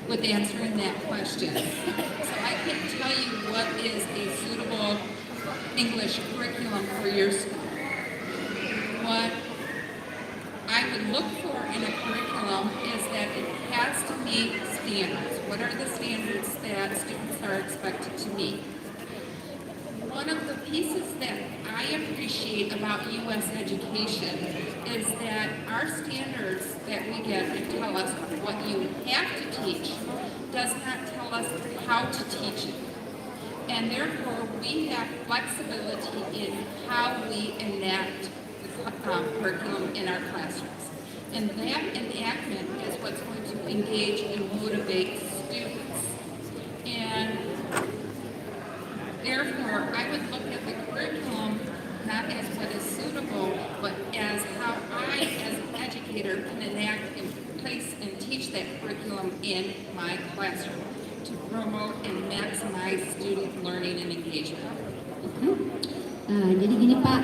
with answering that question. So I can't tell you what is a suitable English curriculum for your school. What I would look for in a curriculum is that it has to meet standards. What are the standards that students are expected to meet? One of the pieces that I appreciate about U.S. education is that our standards that we get and tell us what you have to teach does not tell us how to teach it. And therefore, we have flexibility in how we enact the curriculum in our classrooms. And that enactment is what's going to engage and motivate students. And therefore, I would look at the curriculum not as what is suitable, but as how I, as an educator, can enact and place and teach that curriculum in my classroom to promote and maximize student learning and engagement. Jadi gini Pak,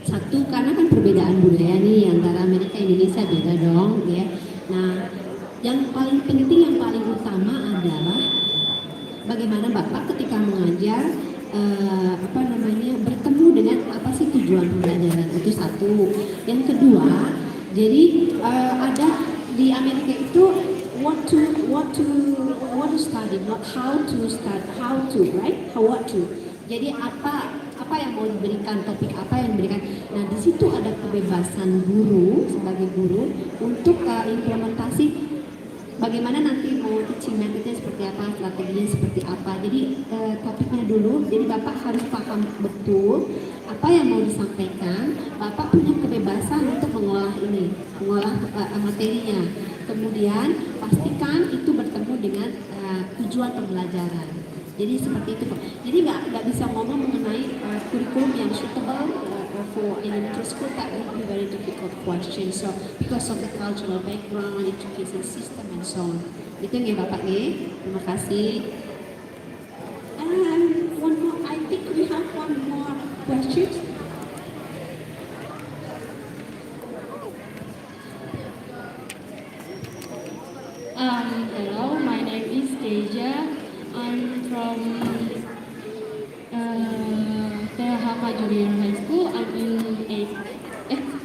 satu karena kan perbedaan budaya nih antara Amerika Indonesia beda dong ya. Nah, yang paling penting, yang paling utama adalah bagaimana Bapak ketika mengajar bertemu dengan apa sih tujuan pembelajaran itu satu. Yang kedua, jadi ada di Amerika itu what to study, not how to start, how to, right? What to. Jadi apa yang mau diberikan, topik apa yang diberikan. Nah, di situ ada kebebasan guru sebagai guru untuk implementasi bagaimana nanti mau teaching methodnya seperti apa, strateginya seperti apa. Jadi topiknya dulu, jadi Bapak harus paham betul apa yang mau disampaikan. Bapak punya kebebasan untuk mengolah ini, mengolah materinya. Kemudian pastikan itu bertemu dengan tujuan pembelajaran. Jadi seperti itu. Jadi nggak bisa ngomong mengenai kurikulum yang suitable for elementary school. That would be very difficult question. So because of the cultural background, education system and so on. Itu nggih Bapak nggih. Terima kasih. And one more. I think we have one more question. Hello, my name is Teja. I'm from THHK Junior High School.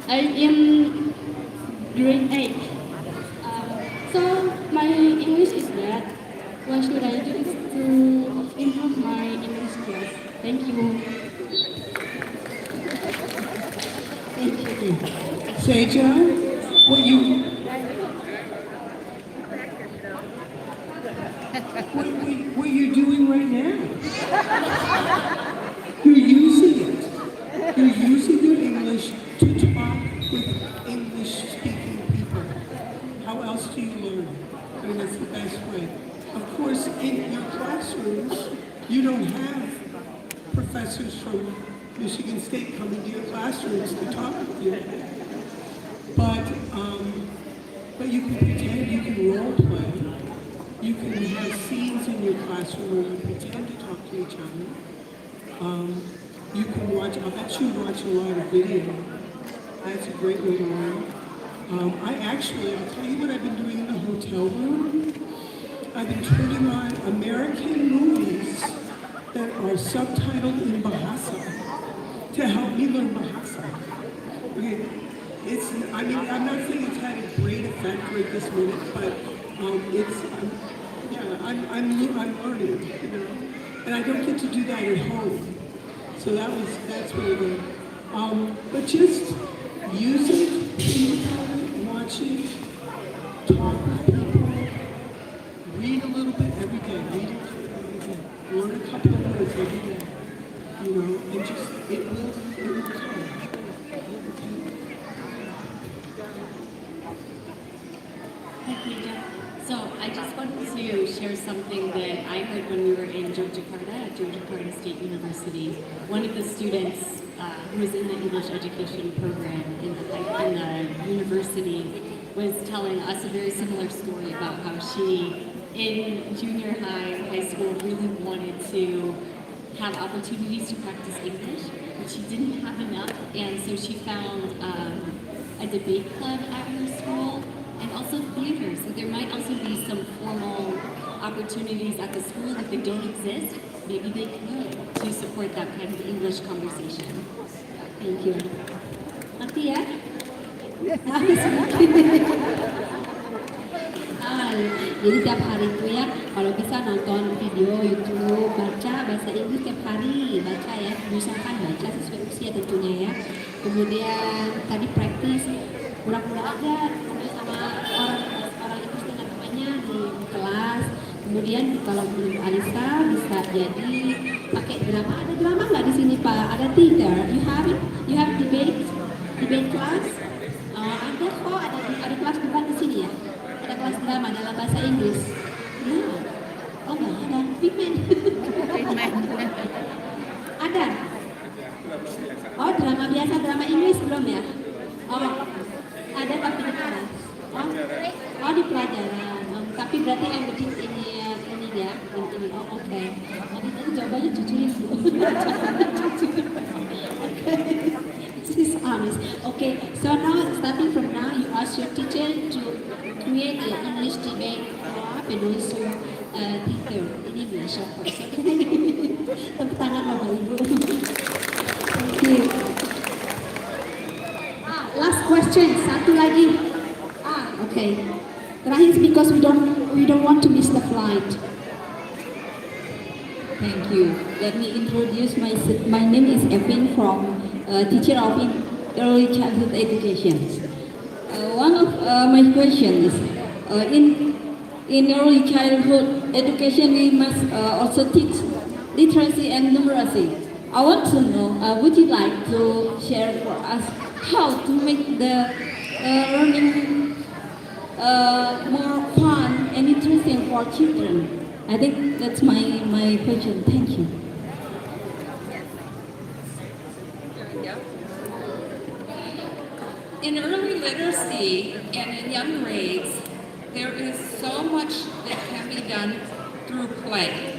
I'm in grade 8. So my English is bad. What should I do to improve my English skills? Thank you. Thank you. Seja, what you're doing right now? You're using it. You're using your English to talk with English-speaking people. How else do you learn? I mean, that's the best way. Of course, in your classrooms, you don't have professors from Michigan State coming to your classrooms to talk with you. But you can pretend, you can role play. You can have scenes in your classroom where you pretend to talk to each other. You can watch, I'll bet you watch a lot of video. That's a great way to learn. I'll tell you what I've been doing in the hotel room. I've been turning on American movies that are subtitled in Bahasa to help me learn Bahasa. Okay, I'm not saying it's had a great effect right this minute, but I'm learning, you know, and I don't get to do that at home. So that's really good. But just use it, think about it, watch it, talk with people, read a little bit every day, learn a couple of words every day, you know, and just, it will come. Thank you, John. just wanted to share something that I heard when we were in Yogyakarta at Yogyakarta State University. One of the students who was in the English education program in the university was telling us a very similar story about how she, in junior high school, really wanted to have opportunities to practice English, but she didn't have enough, and so she found a debate club at her school, and also theater. So there might also be some formal opportunities at the school. If they don't exist, maybe they could to support that kind of English conversation. Thank you. Nanti ya. Jadi tiap hari itu ya, kalau bisa nonton video YouTube, baca bahasa Inggris tiap hari, baca ya, usahakan baca sesuai usia tentunya ya. Kemudian tadi praktis, pura-pura aja sama orang Inggris dengan temannya di kelas. Kemudian kalau belum Alisa bisa jadi pakai drama. Ada drama nggak di sini Pak? Ada theater. You have debate class. Ada kok, ada kelas depan di sini ya. Ada kelas drama dalam bahasa Inggris. Nah, oh nggak ada. Pigment. Ada. Oh drama biasa, drama Inggris belum ya? Oh ada tapi di kelas. Oh di pelajaran. Tapi berarti yang bikin ini ya, ini. Oh oke. Nanti jawabannya jujurin bu. This is honest. Okay, so now starting from now, you ask your teacher to create an English debate club and also theater in English, of course. Tepuk tangan Bapak Ibu. Thank you. Last question, satu lagi. Okay. Terakhir because we don't want to miss the flight. Thank you. Let me introduce my name is Evan from teacher of early childhood education. One of my questions in early childhood education we must also teach literacy and numeracy. I want to know, would you like to share for us how to make the learning more fun and interesting for children? I think that's my question. Thank you. In early literacy and in young grades, there is so much that can be done through play.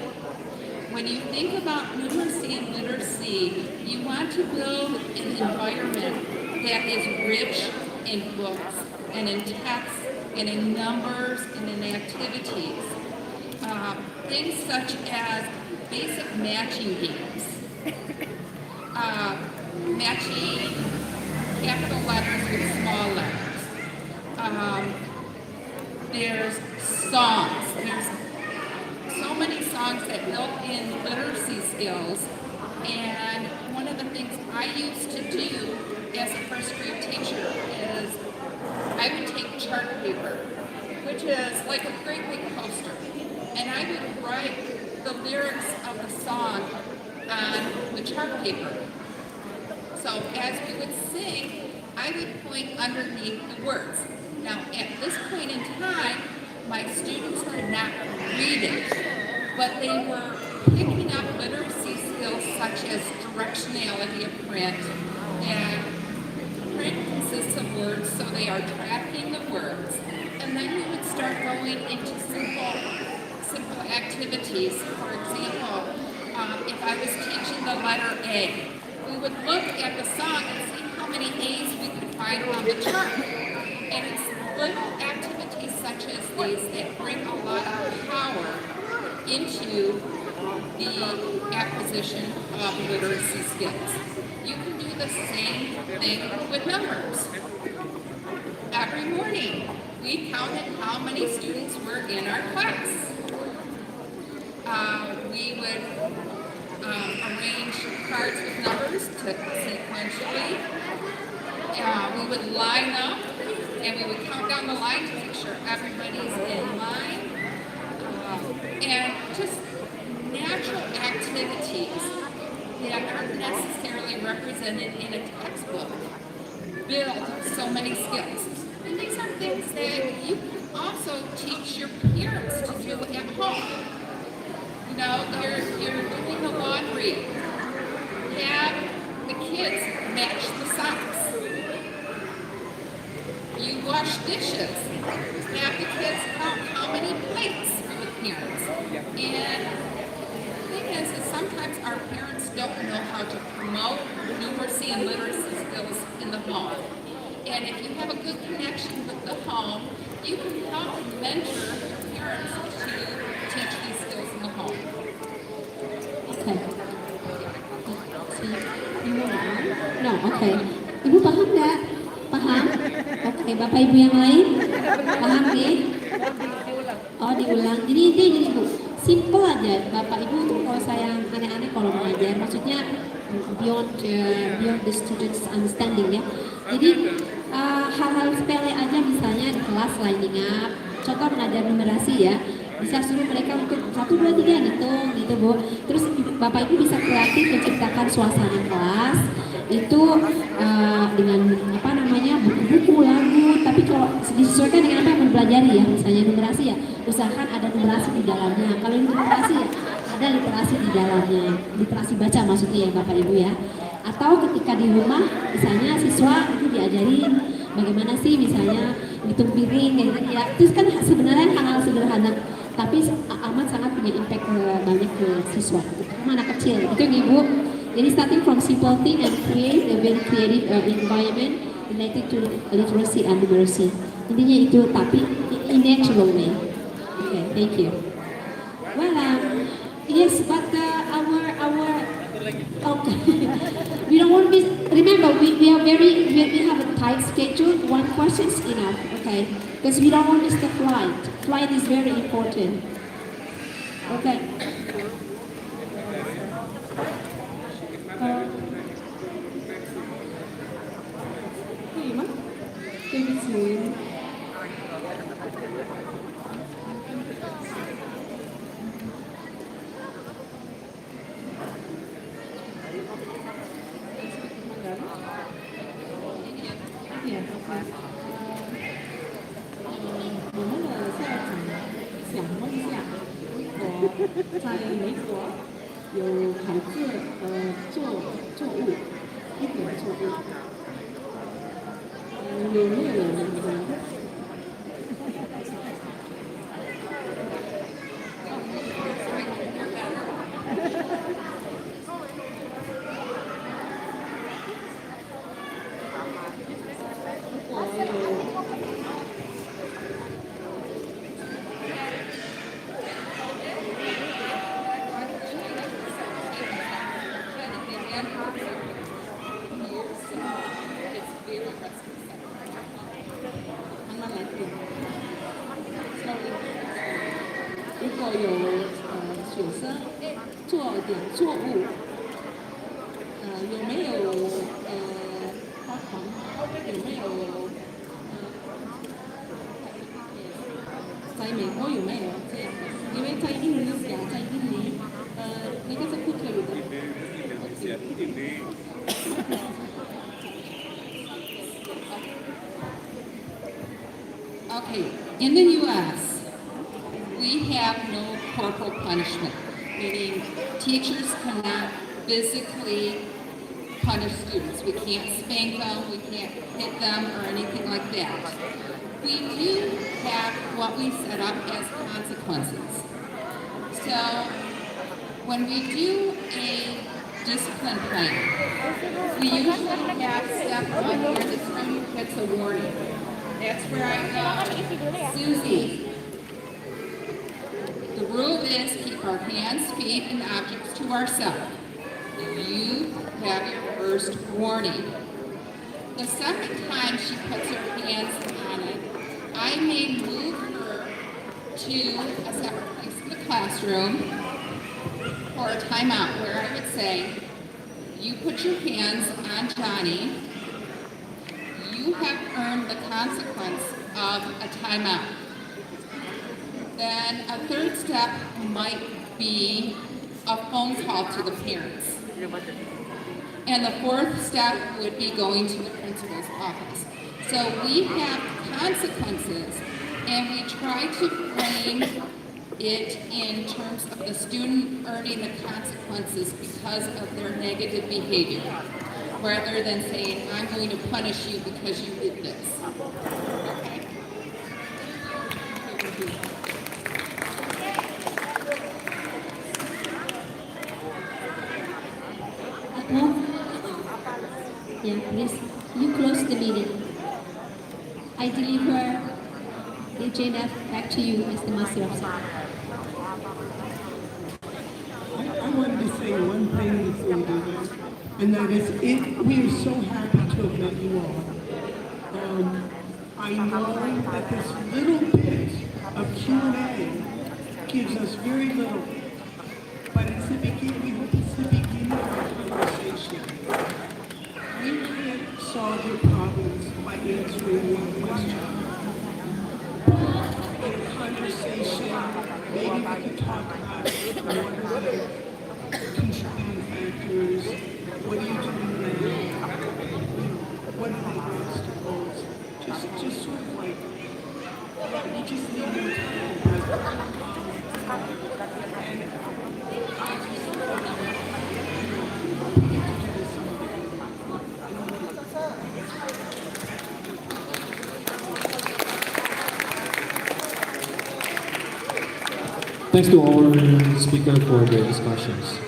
When you think about numeracy and literacy, you want to build an environment that is rich in books and in text and in numbers and in activities. Things such as basic matching games, matching capital letters with small letters. There's songs. There's so many songs that build in literacy skills. And one of the things I used to do as a first grade teacher is I would take chart paper, which is like a great big poster, and I would write the lyrics of the song on the chart paper. So as we would sing, I would point underneath the words. Now at this point in time, my students could not read it, but they were picking up literacy skills such as directionality of print, and print consists of words, so they are tracking the words, and then we would start going into simple activities. For example, if I was teaching the letter A, we would look at the song and see how many A's we could find on the chart. And it's little activities such as these that bring a lot of power into the acquisition of literacy skills. You can do the same thing with numbers. Every morning, we counted how many students were in our class. We would arrange cards with numbers sequentially. We would line up and we would count down the line to make sure everybody's in line. And just natural activities that aren't necessarily represented in a textbook build so many skills. And these are things that you can also teach your parents to do at home. You know, you're doing the laundry. Have the kids match the socks. You wash dishes. Have the kids count how many plates with parents. And the thing is sometimes our parents don't know how to promote numeracy and literacy skills in the home. And if you have a good connection with the home, you can help mentor your parents to teach these skills in the home. Okay. No, okay. Ibu paham nggak? Paham? Oke, Bapak Ibu yang lain? Paham nih? Oh, diulang. Jadi Bu, simple aja. Bapak Ibu tuh kalau saya aneh-aneh kalau mengajar, maksudnya beyond the students understanding ya. Jadi hal-hal sepele aja misalnya di kelas lining up, contoh mengajar numerasi ya, bisa suruh mereka untuk 1, 2, 3 ngitung gitu Bu. Terus Bapak Ibu bisa kreatif menciptakan suasana kelas itu dengan apa namanya buku-buku, lagu, tapi kalau disesuaikan dengan apa yang mempelajari ya, misalnya numerasi ya, usahakan ada numerasi di dalamnya. Kalau literasi ya ada literasi di dalamnya, literasi baca maksudnya ya Bapak Ibu ya. Atau ketika di rumah misalnya siswa itu diajarin bagaimana sih misalnya hitung piring kayak gitu ya. Itu kan sebenarnya hal-hal sederhana tapi amat sangat punya impact banyak ke siswa, terutama anak kecil. Itu nih Bu. Jadi starting from simple thing and create a very creative environment related to literacy and numeracy. Intinya itu tapi in natural way. Okay, thank you. Well, yes, but our okay. We don't want to remember we have a tight schedule. One question is enough, okay? Because we don't want to miss the flight. Flight is very important. Okay. Okay, in the U.S., we have no corporal punishment, meaning teachers cannot physically punish students. We can't spank them, we can't hit them, or anything like that. We do have what we set up as consequences. So when we do a discipline plan, we usually have step 1 where the student gets a warning. That's where I go, Susie. The rule is keep our hands, feet, and objects to ourselves. You have your first warning. The second time she puts her hands on it, I may move her to a separate place in the classroom for a timeout where I would say, you put your hands on Johnny, you have earned the consequence of a timeout. Then a third step might be a phone call to the parents. And the fourth step would be going to the principal's office. So we have consequences and we try to frame it in terms of the student earning the consequences because of their negative behavior, rather than saying, I'm going to punish you because you did this. Okay? Atau? Yeah, please. You close the meeting. I deliver the agenda back to you as the master of ceremony. I wanted to say one thing before we do this, and that is, we are so happy to have met you all. I know that this little bit of Q&A gives us very little, but it's the beginning, we hope it's the beginning of our conversation. We can't solve your problems by answering one question. In a conversation, maybe we could talk about what are the contributing factors, what are you doing now, what are the obstacles, just sort of like, we just need more time. And I just Thanks to our speaker for the discussions.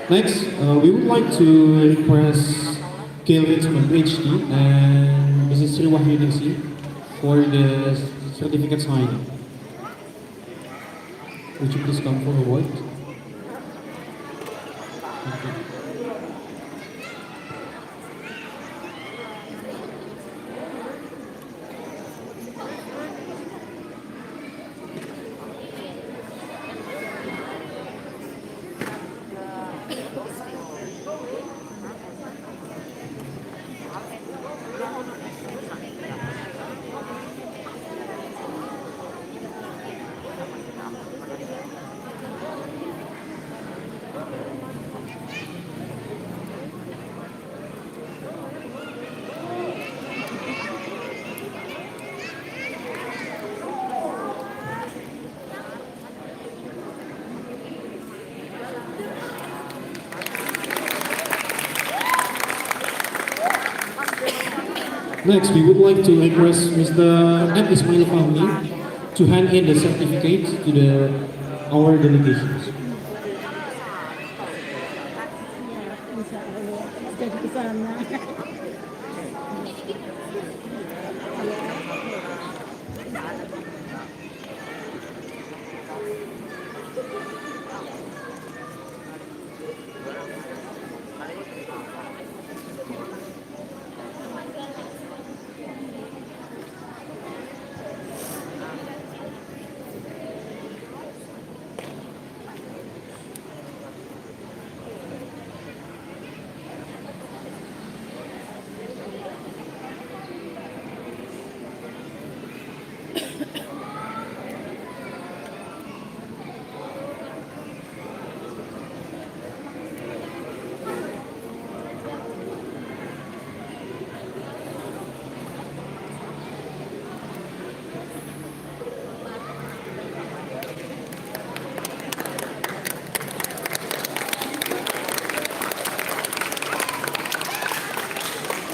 Next, we would like to request Kelvin from PhD and Mrs. Sri Wahyuningsi for the certificate signing. Would you please come forward? Thank you. Next, we would like to request Mr. M. Ismail Fahmi to hand in the certificate to our delegations.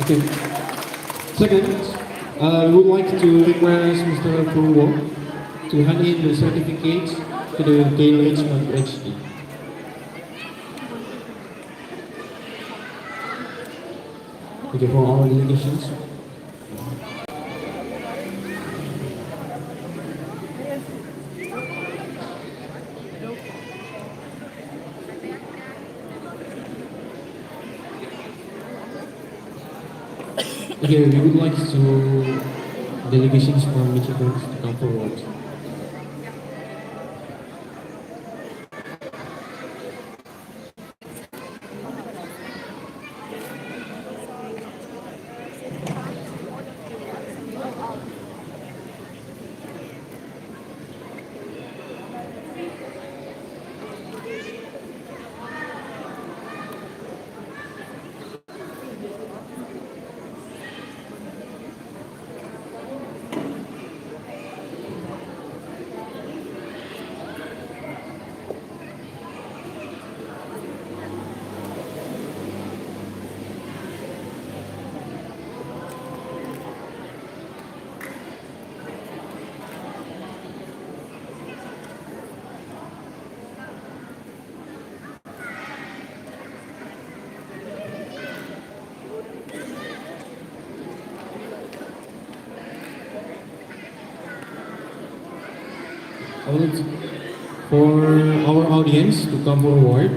Okay. Second, we would like to request Mr. Purwo to hand in the certificate to the KLH and HD. Okay, for our delegations. Okay, we would like to delegations from Michigan to come forward. For our audience to come forward.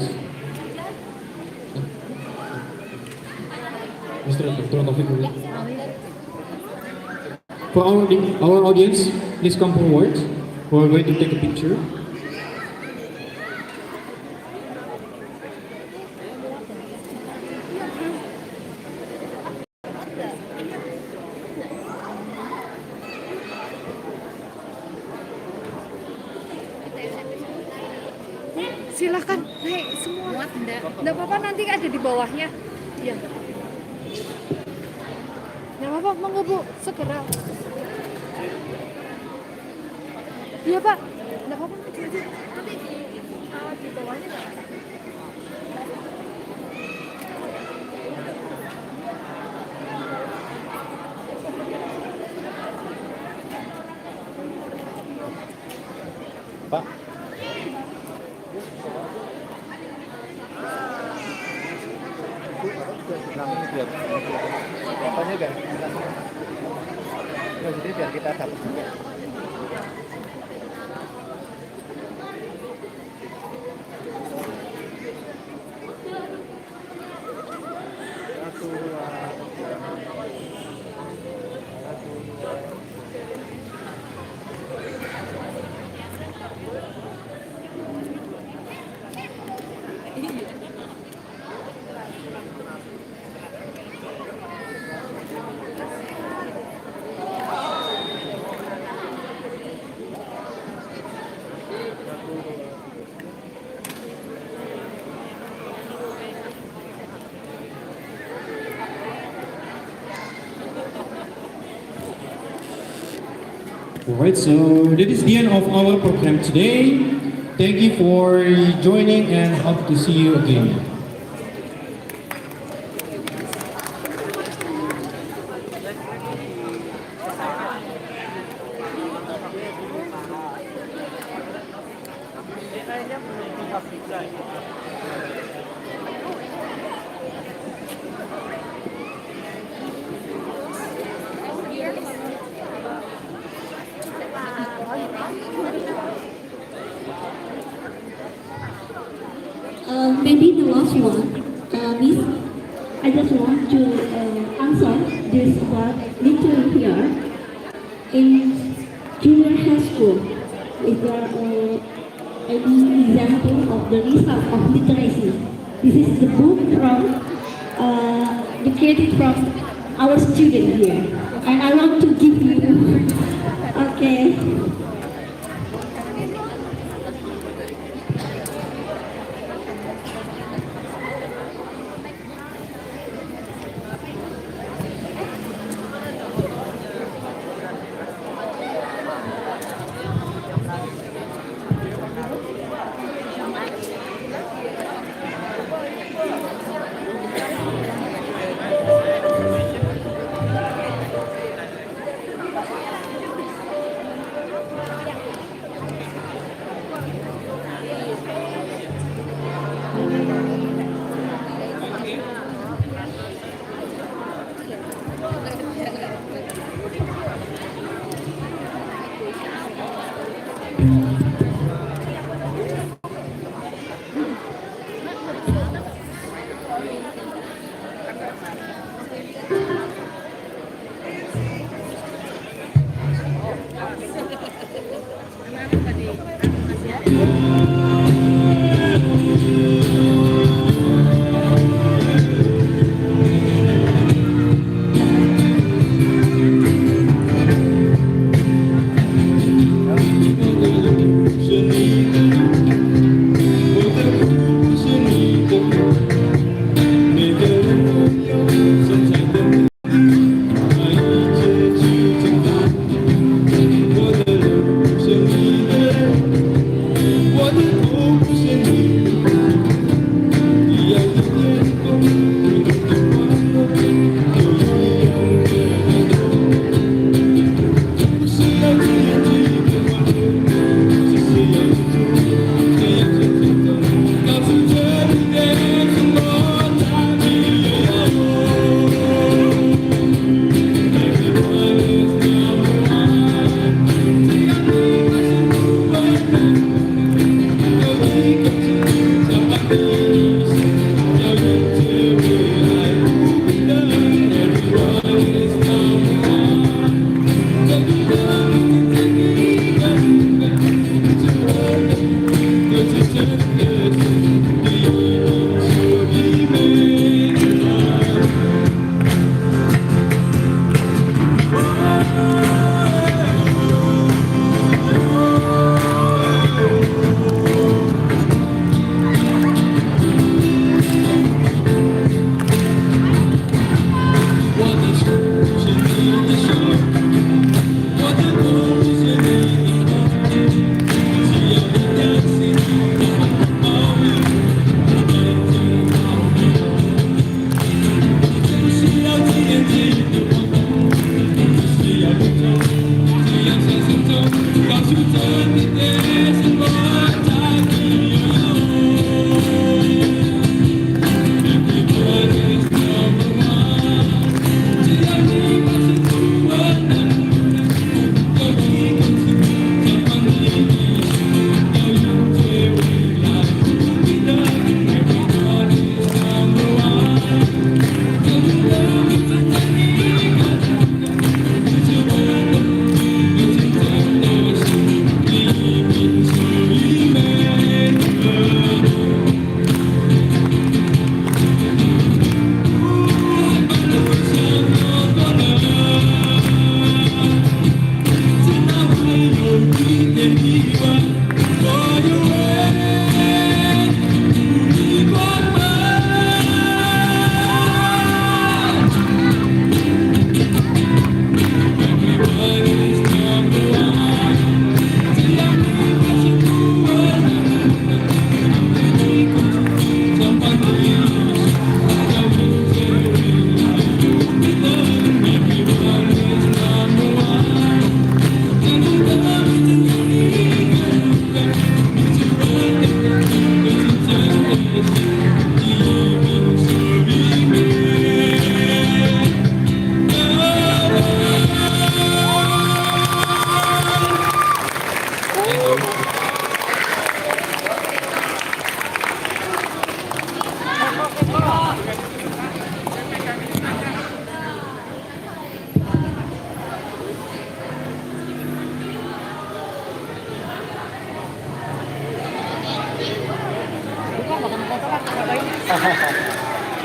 For our audience, please come forward. We're going to take a picture. Silakan naik semua. Enggak apa-apa, nanti ada di bawahnya. Iya. Enggak apa-apa, monggo Bu, segera. Iya Pak, enggak apa-apa, nanti aja. Nanti di bawahnya enggak apa-apa. Pak. Jadi biar kita dapat juga. Alright, so that is the end of our program today. Thank you for joining and hope to see you again. Maybe the last one, Miss, I just want to answer this about little here. In junior high school, is there any example of the result of literacy? This is the book from, created from our student here. And I want to give you, okay.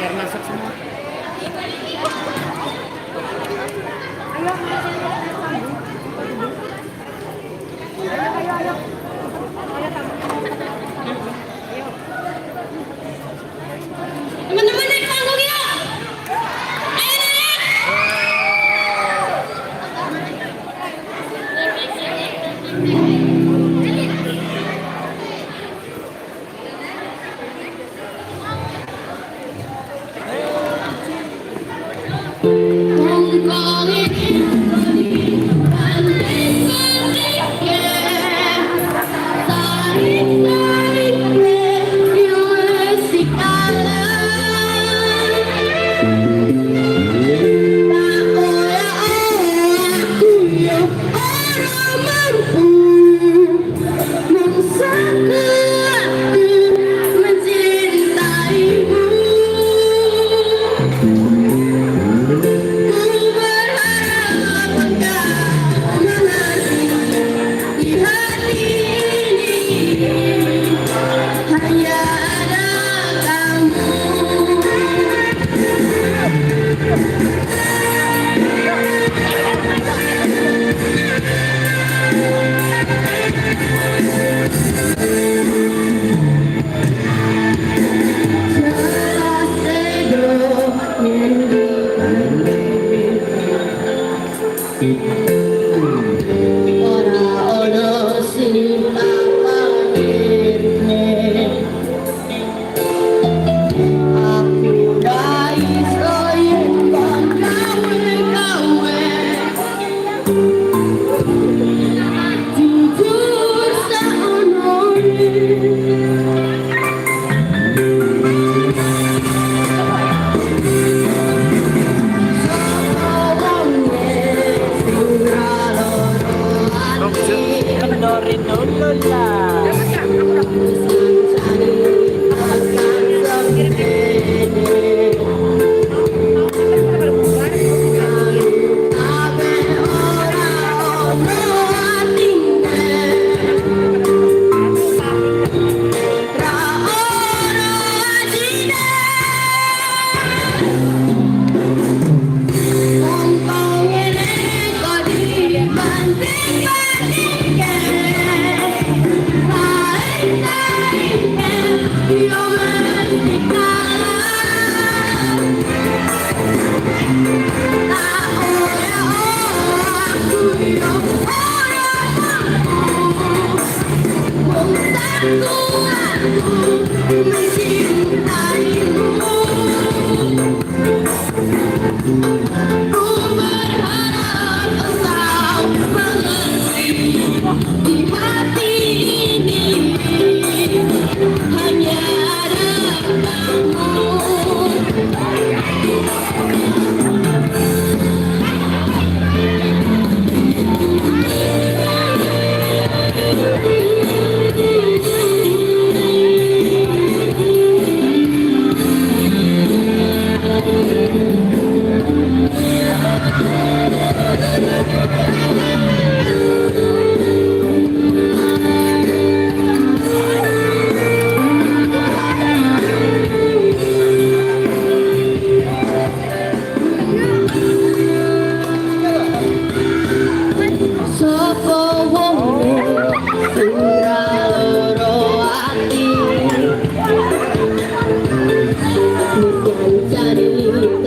biar masuk semua. Ayo. Teman-teman naik panggung ya. Mencari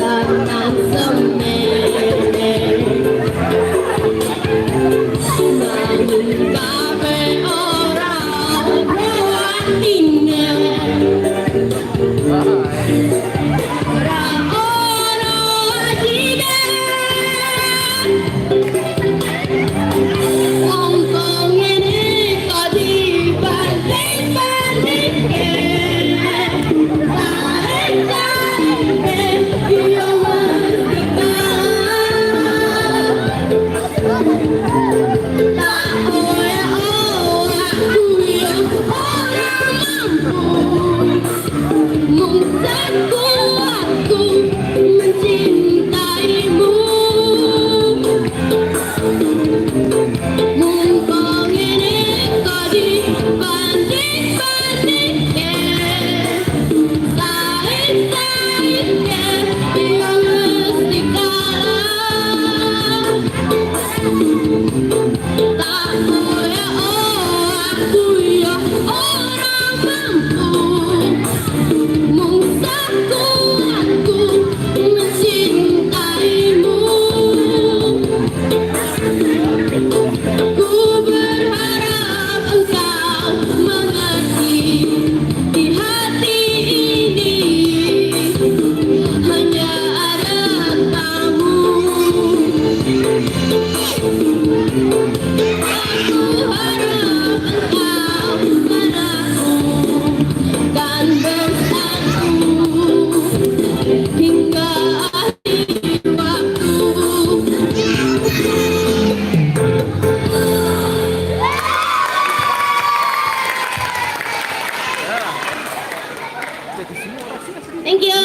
Thank you.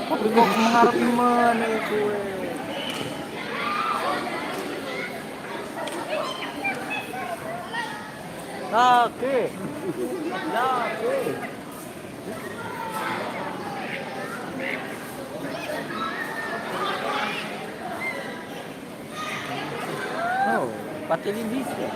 Mengharap mana itu? Oke. Oh, pakai ini bisa.